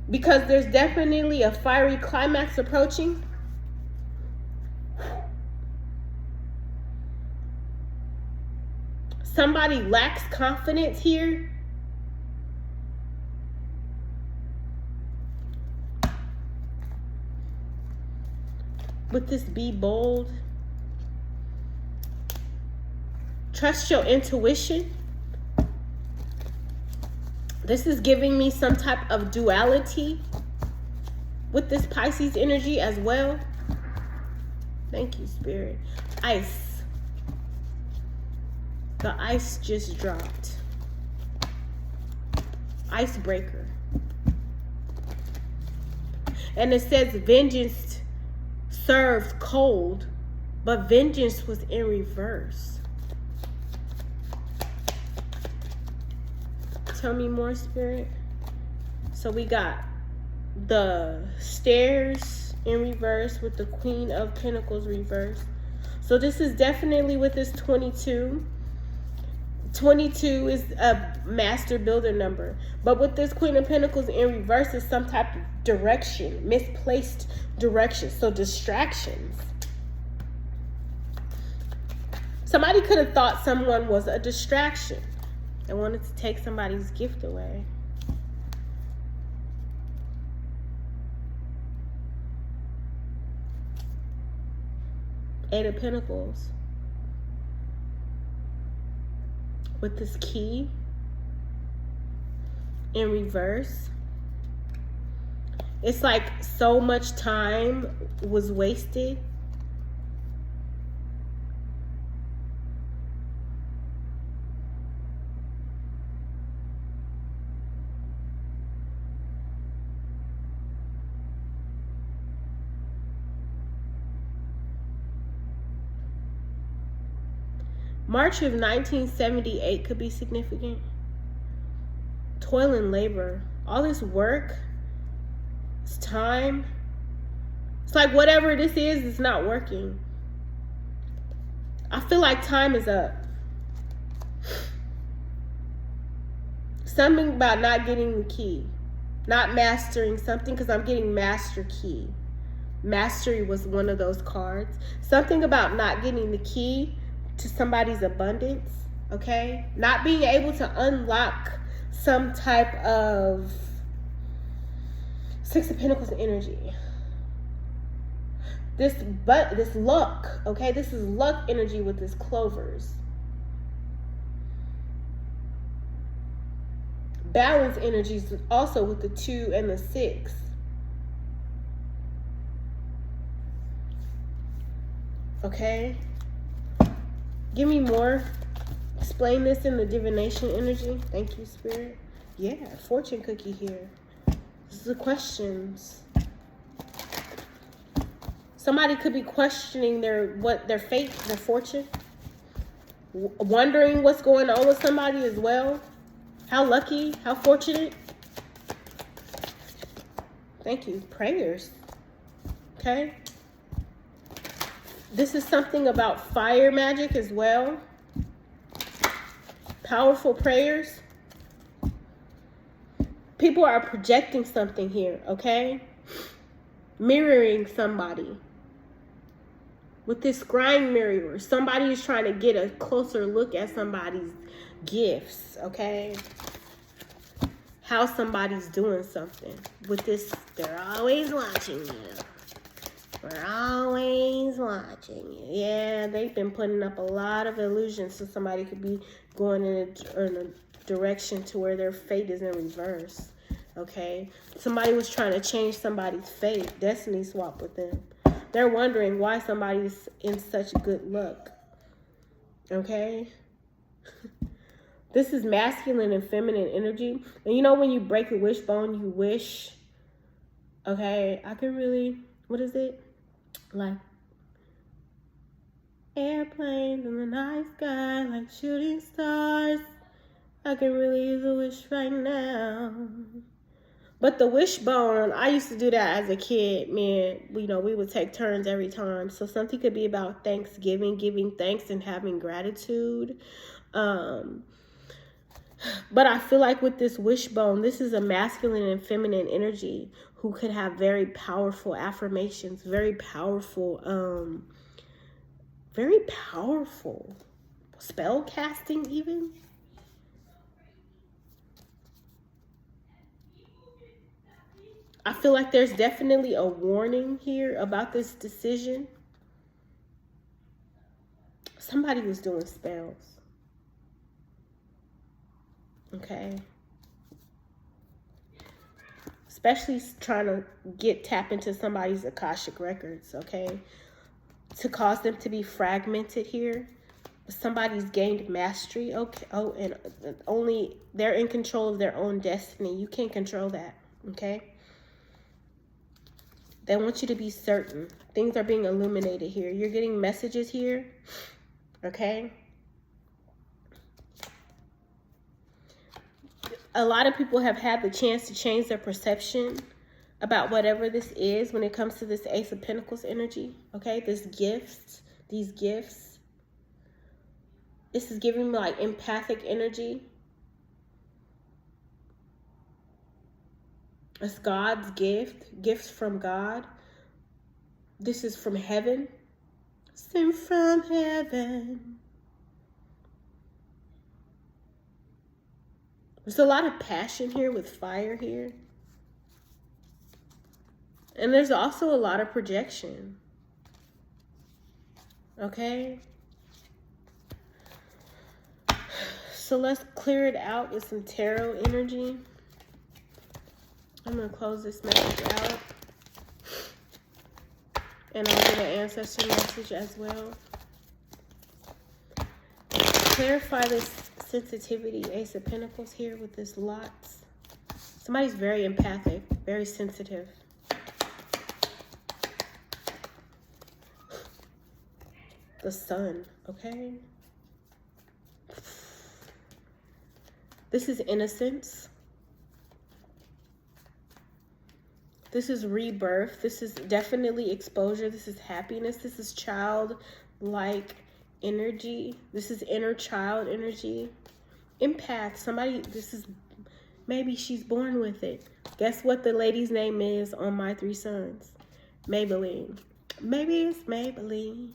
because there's definitely a fiery climax approaching. Somebody lacks confidence here. With this, be bold. Trust your intuition. This is giving me some type of duality with this Pisces energy as well. Thank you, Spirit. Ice. The ice just dropped. Icebreaker. And it says vengeance served cold, but vengeance was in reverse. Tell me more, Spirit. So we got the stairs in reverse with the Queen of Pentacles reverse. So this is definitely with this 22. 22 is a master builder number. But with this Queen of Pentacles in reverse is some type of direction, misplaced direction. So distractions. Somebody could have thought someone was a distraction and wanted to take somebody's gift away. Eight of Pentacles. With this key in reverse. It's like so much time was wasted. March of 1978 could be significant. Toil and labor. All this work. It's time. It's like whatever this is, it's not working. I feel like time is up. Something about not getting the key. Not mastering something, because I'm getting master key. Mastery was one of those cards. Something about not getting the key to somebody's abundance, okay? Not being able to unlock some type of Six of Pentacles energy. This luck, okay? This is luck energy with this clovers. Balance energies also with the 2 and the 6. Okay? Give me more. Explain this in the divination energy. Thank you, Spirit. Yeah, fortune cookie here. This is the questions. Somebody could be questioning their fate, their fortune. Wondering what's going on with somebody as well. How lucky, how fortunate. Thank you. Prayers. Okay? This is something about fire magic as well. Powerful prayers. People are projecting something here, okay? Mirroring somebody. With this scrying mirror, somebody is trying to get a closer look at somebody's gifts, okay? How somebody's doing something. With this, they're always watching you. We're always watching you. Yeah, they've been putting up a lot of illusions so somebody could be going in a direction to where their fate is in reverse. Okay? Somebody was trying to change somebody's fate. Destiny swap with them. They're wondering why somebody's in such good luck. Okay? This is masculine and feminine energy. And you know when you break a wishbone, you wish, okay, I can really, what is it? Like airplanes in the night sky, like shooting stars. I can really use a wish right now. But the wishbone, I used to do that as a kid, man. You know, we would take turns every time. So something could be about Thanksgiving, giving thanks and having gratitude. But I feel like with this wishbone, this is a masculine and feminine energy who could have very powerful affirmations, very powerful spell casting even. I feel like there's definitely a warning here about this decision. Somebody was doing spells. Okay. especially trying to tap into somebody's Akashic records, okay? To cause them to be fragmented here. Somebody's gained mastery, okay? Oh, and only they're in control of their own destiny. You can't control that, okay? They want you to be certain. Things are being illuminated here. You're getting messages here, okay? A lot of people have had the chance to change their perception about whatever this is when it comes to this Ace of Pentacles energy, okay? These gifts. This is giving me like empathic energy. It's God's gift, gifts from God. This is from heaven. Sent from heaven. There's a lot of passion here with fire here. And there's also a lot of projection. Okay? So let's clear it out with some tarot energy. I'm going to close this message out. And I'll get an ancestor message as well. Clarify this sensitivity, Ace of Pentacles here with this lots. Somebody's very empathic, very sensitive. The Sun, okay? This is innocence. This is rebirth. This is definitely exposure. This is happiness. This is childlike energy. This is inner child energy. Empath. Somebody, this is, maybe she's born with it. Guess what the lady's name is on My Three Sons? Maybelline. Maybe it's Maybelline.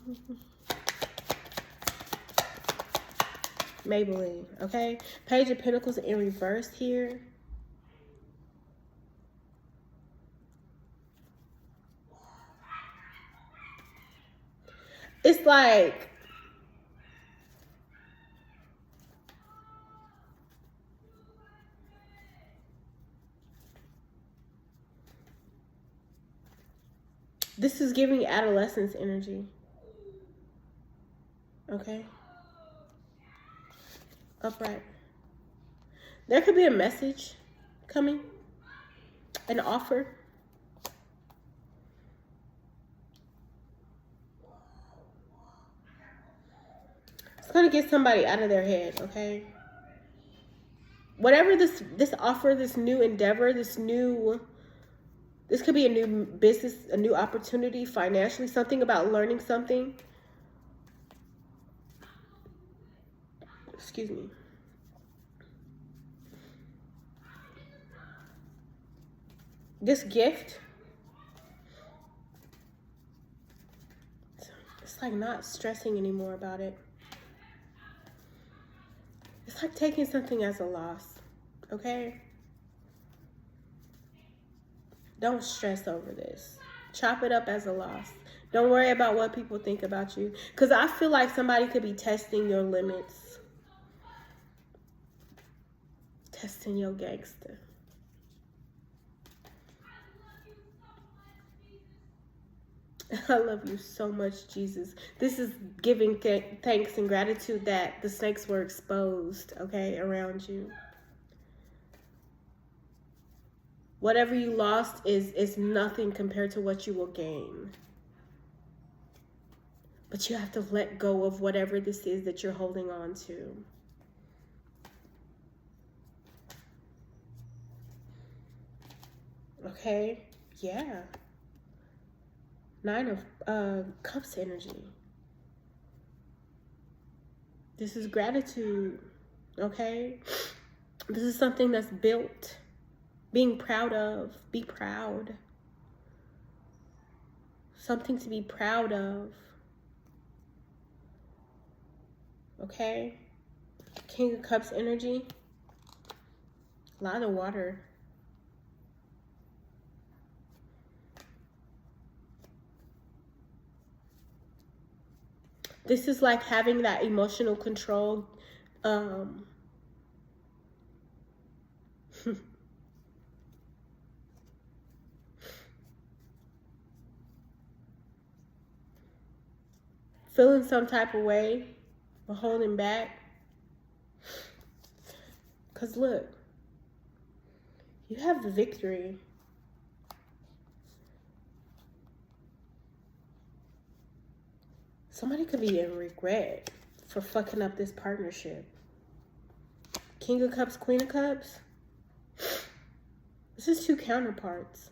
Maybelline, okay? Page of Pentacles in reverse here. It's like, this is giving adolescence energy. Okay. Upright. There could be a message coming, an offer. It's going to get somebody out of their head, okay? Whatever this offer, this new endeavor, this could be a new business, a new opportunity financially, something about learning something. Excuse me. This gift, it's like not stressing anymore about it. It's like taking something as a loss, okay? Don't stress over this. Chop it up as a loss. Don't worry about what people think about you. Because I feel like somebody could be testing your limits. Testing your gangster. I love you so much, Jesus. This is giving thanks and gratitude that the snakes were exposed, okay, around you. Whatever you lost is nothing compared to what you will gain. But you have to let go of whatever this is that you're holding on to. Okay? Yeah. Nine of Cups energy. This is gratitude. Okay? This is something that's built. Being proud of. Be proud. Something to be proud of. Okay? King of Cups energy. A lot of water. This is like having that emotional control. feeling some type of way or holding back. Because look, you have the victory. Somebody could be in regret for fucking up this partnership. King of Cups, Queen of Cups. This is two counterparts.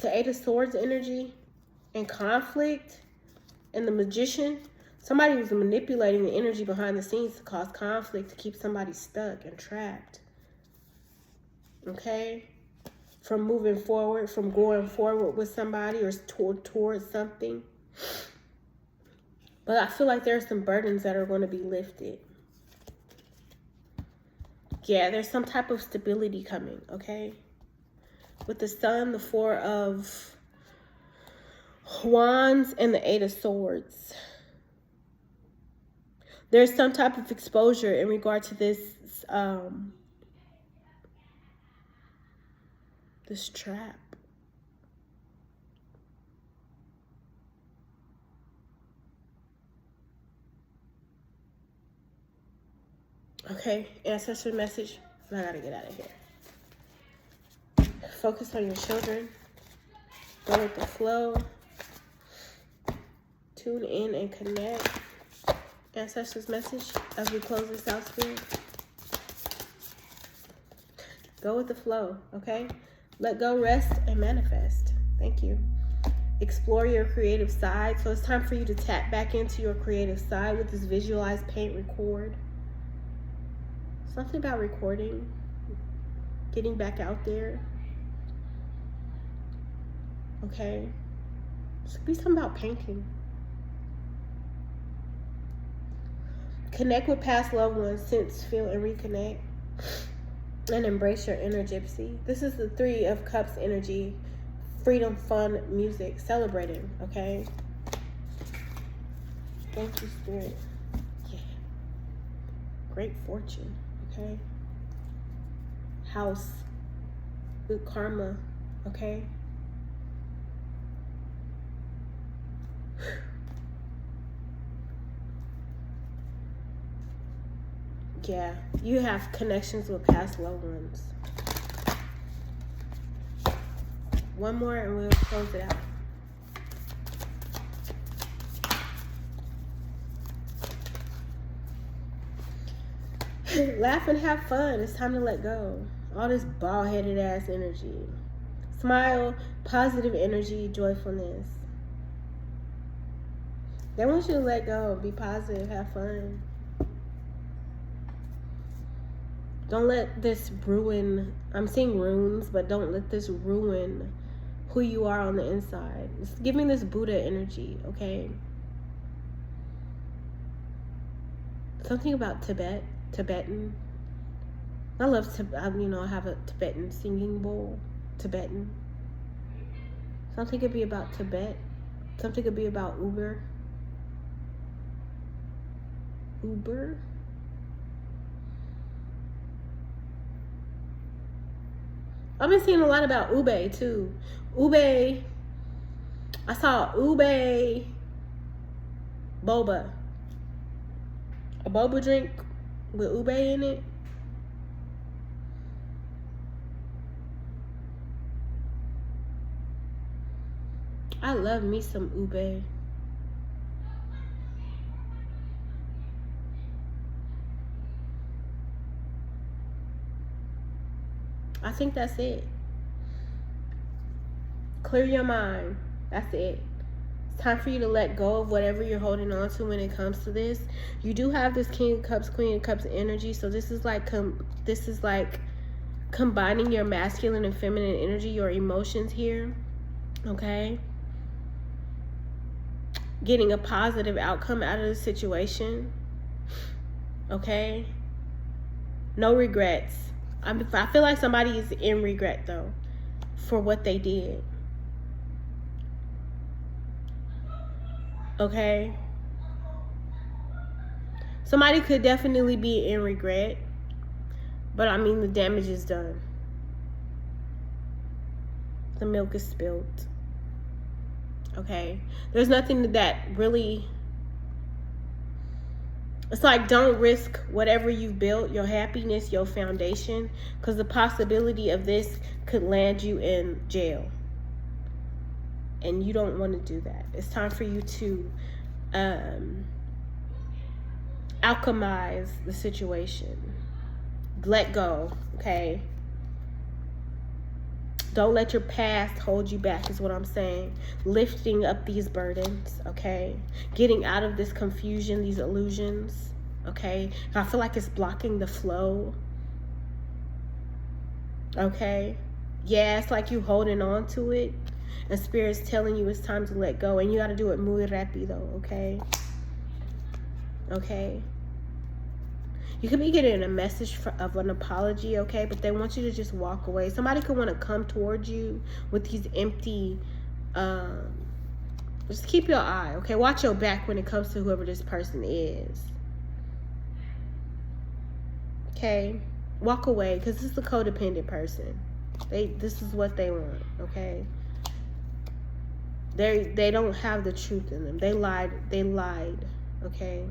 The Eight of Swords energy and conflict and the Magician. Somebody was manipulating the energy behind the scenes to cause conflict, to keep somebody stuck and trapped. Okay? From moving forward, from going forward with somebody or towards something. But I feel like there's some burdens that are going to be lifted. Yeah, there's some type of stability coming, okay? With the Sun, the Four of Wands, and the Eight of Swords. There's some type of exposure in regard to this, this trap. Okay, ancestor message. I gotta get out of here. Focus on your children. Go with the flow. Tune in and connect. Ancestors message as we close this out, Spirit. Go with the flow, okay? Let go, rest, and manifest. Thank you. Explore your creative side. So it's time for you to tap back into your creative side with this visualize, paint, record. Something about recording, getting back out there. Okay? It's be something about painting. Connect with past loved ones, sense, feel, and reconnect. And embrace your inner gypsy. This is the Three of Cups energy. Freedom, fun, music, celebrating, okay? Thank you, Spirit. Yeah. Great fortune, okay? House, good karma, okay? Yeah, you have connections with past loved ones. One more and we'll close it out. Laugh and have fun. It's time to let go. All this bald-headed ass energy. Smile, positive energy, joyfulness. They want you to let go. Be positive. Have fun. Don't let this ruin. I'm seeing runes, but don't let this ruin who you are on the inside. It's giving this Buddha energy, okay? Something about Tibetan. I love, I have a Tibetan singing bowl. Tibetan. Something could be about Tibet. Something could be about Uber. I've been seeing a lot about ube too. Ube. I saw ube boba. A boba drink with ube in it. I love me some ube. I think that's it. Clear your mind. That's it. It's time for you to let go of whatever you're holding on to when it comes to this. You do have this King of Cups, Queen of Cups energy. So this is like combining your masculine and feminine energy, your emotions here. Okay? Getting a positive outcome out of the situation. Okay? No regrets. I feel like somebody is in regret, though, for what they did. Okay? Somebody could definitely be in regret, but I mean, the damage is done. the milk is spilled. Okay? There's nothing that really... It's like, don't risk whatever you've built, your happiness, your foundation, because the possibility of this could land you in jail. And you don't want to do that. It's time for you to alchemize the situation. Let go, okay? Don't let your past hold you back is what I'm saying. Lifting up these burdens, okay? Getting out of this confusion, these illusions, okay? I feel like it's blocking the flow, okay? Yeah, it's like you holding on to it, and Spirit's telling you it's time to let go, and you got to do it muy rápido, okay? Okay? You could be getting a message of an apology, okay? But they want you to just walk away. Somebody could want to come towards you with these empty... just keep your eye, okay? Watch your back when it comes to whoever this person is. Okay? Walk away, because this is a codependent person. This is what they want, okay? They don't have the truth in them. They lied, okay?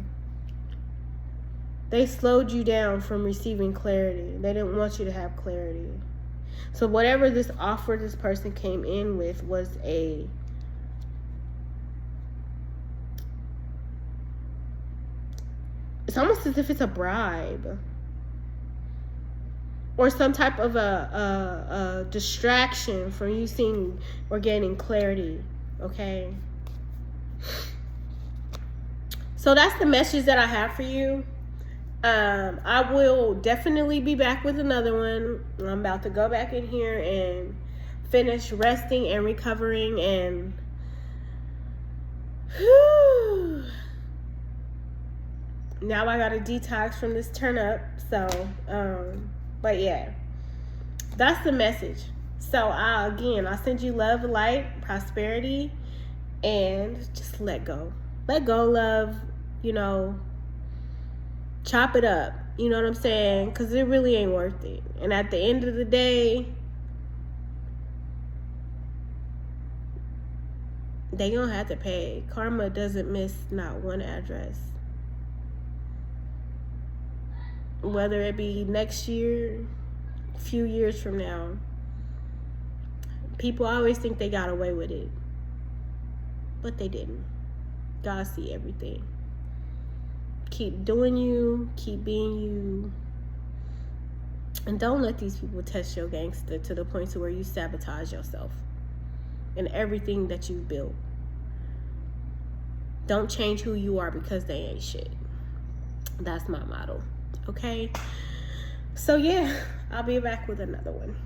They slowed you down from receiving clarity. They didn't want you to have clarity. So whatever this offer this person came in with was it's almost as if it's a bribe. Or some type of a distraction from you seeing or gaining clarity. Okay? So that's the message that I have for you. I will definitely be back with another one. I'm about to go back in here and finish resting and recovering, and now I gotta detox from this turn up. So, but yeah, that's the message. So again, I'll send you love, light, prosperity, and just let go. Let go, love, you know. Chop it up, you know what I'm saying? Because it really ain't worth it. And at the end of the day, they gonna have to pay. Karma doesn't miss not one address. Whether it be next year, a few years from now. People always think they got away with it. But they didn't. God see everything. Keep doing you, keep being you, and don't let these people test your gangster to the point to where you sabotage yourself and everything that you've built. Don't change who you are because they ain't shit. That's my motto, okay? So yeah, I'll be back with another one.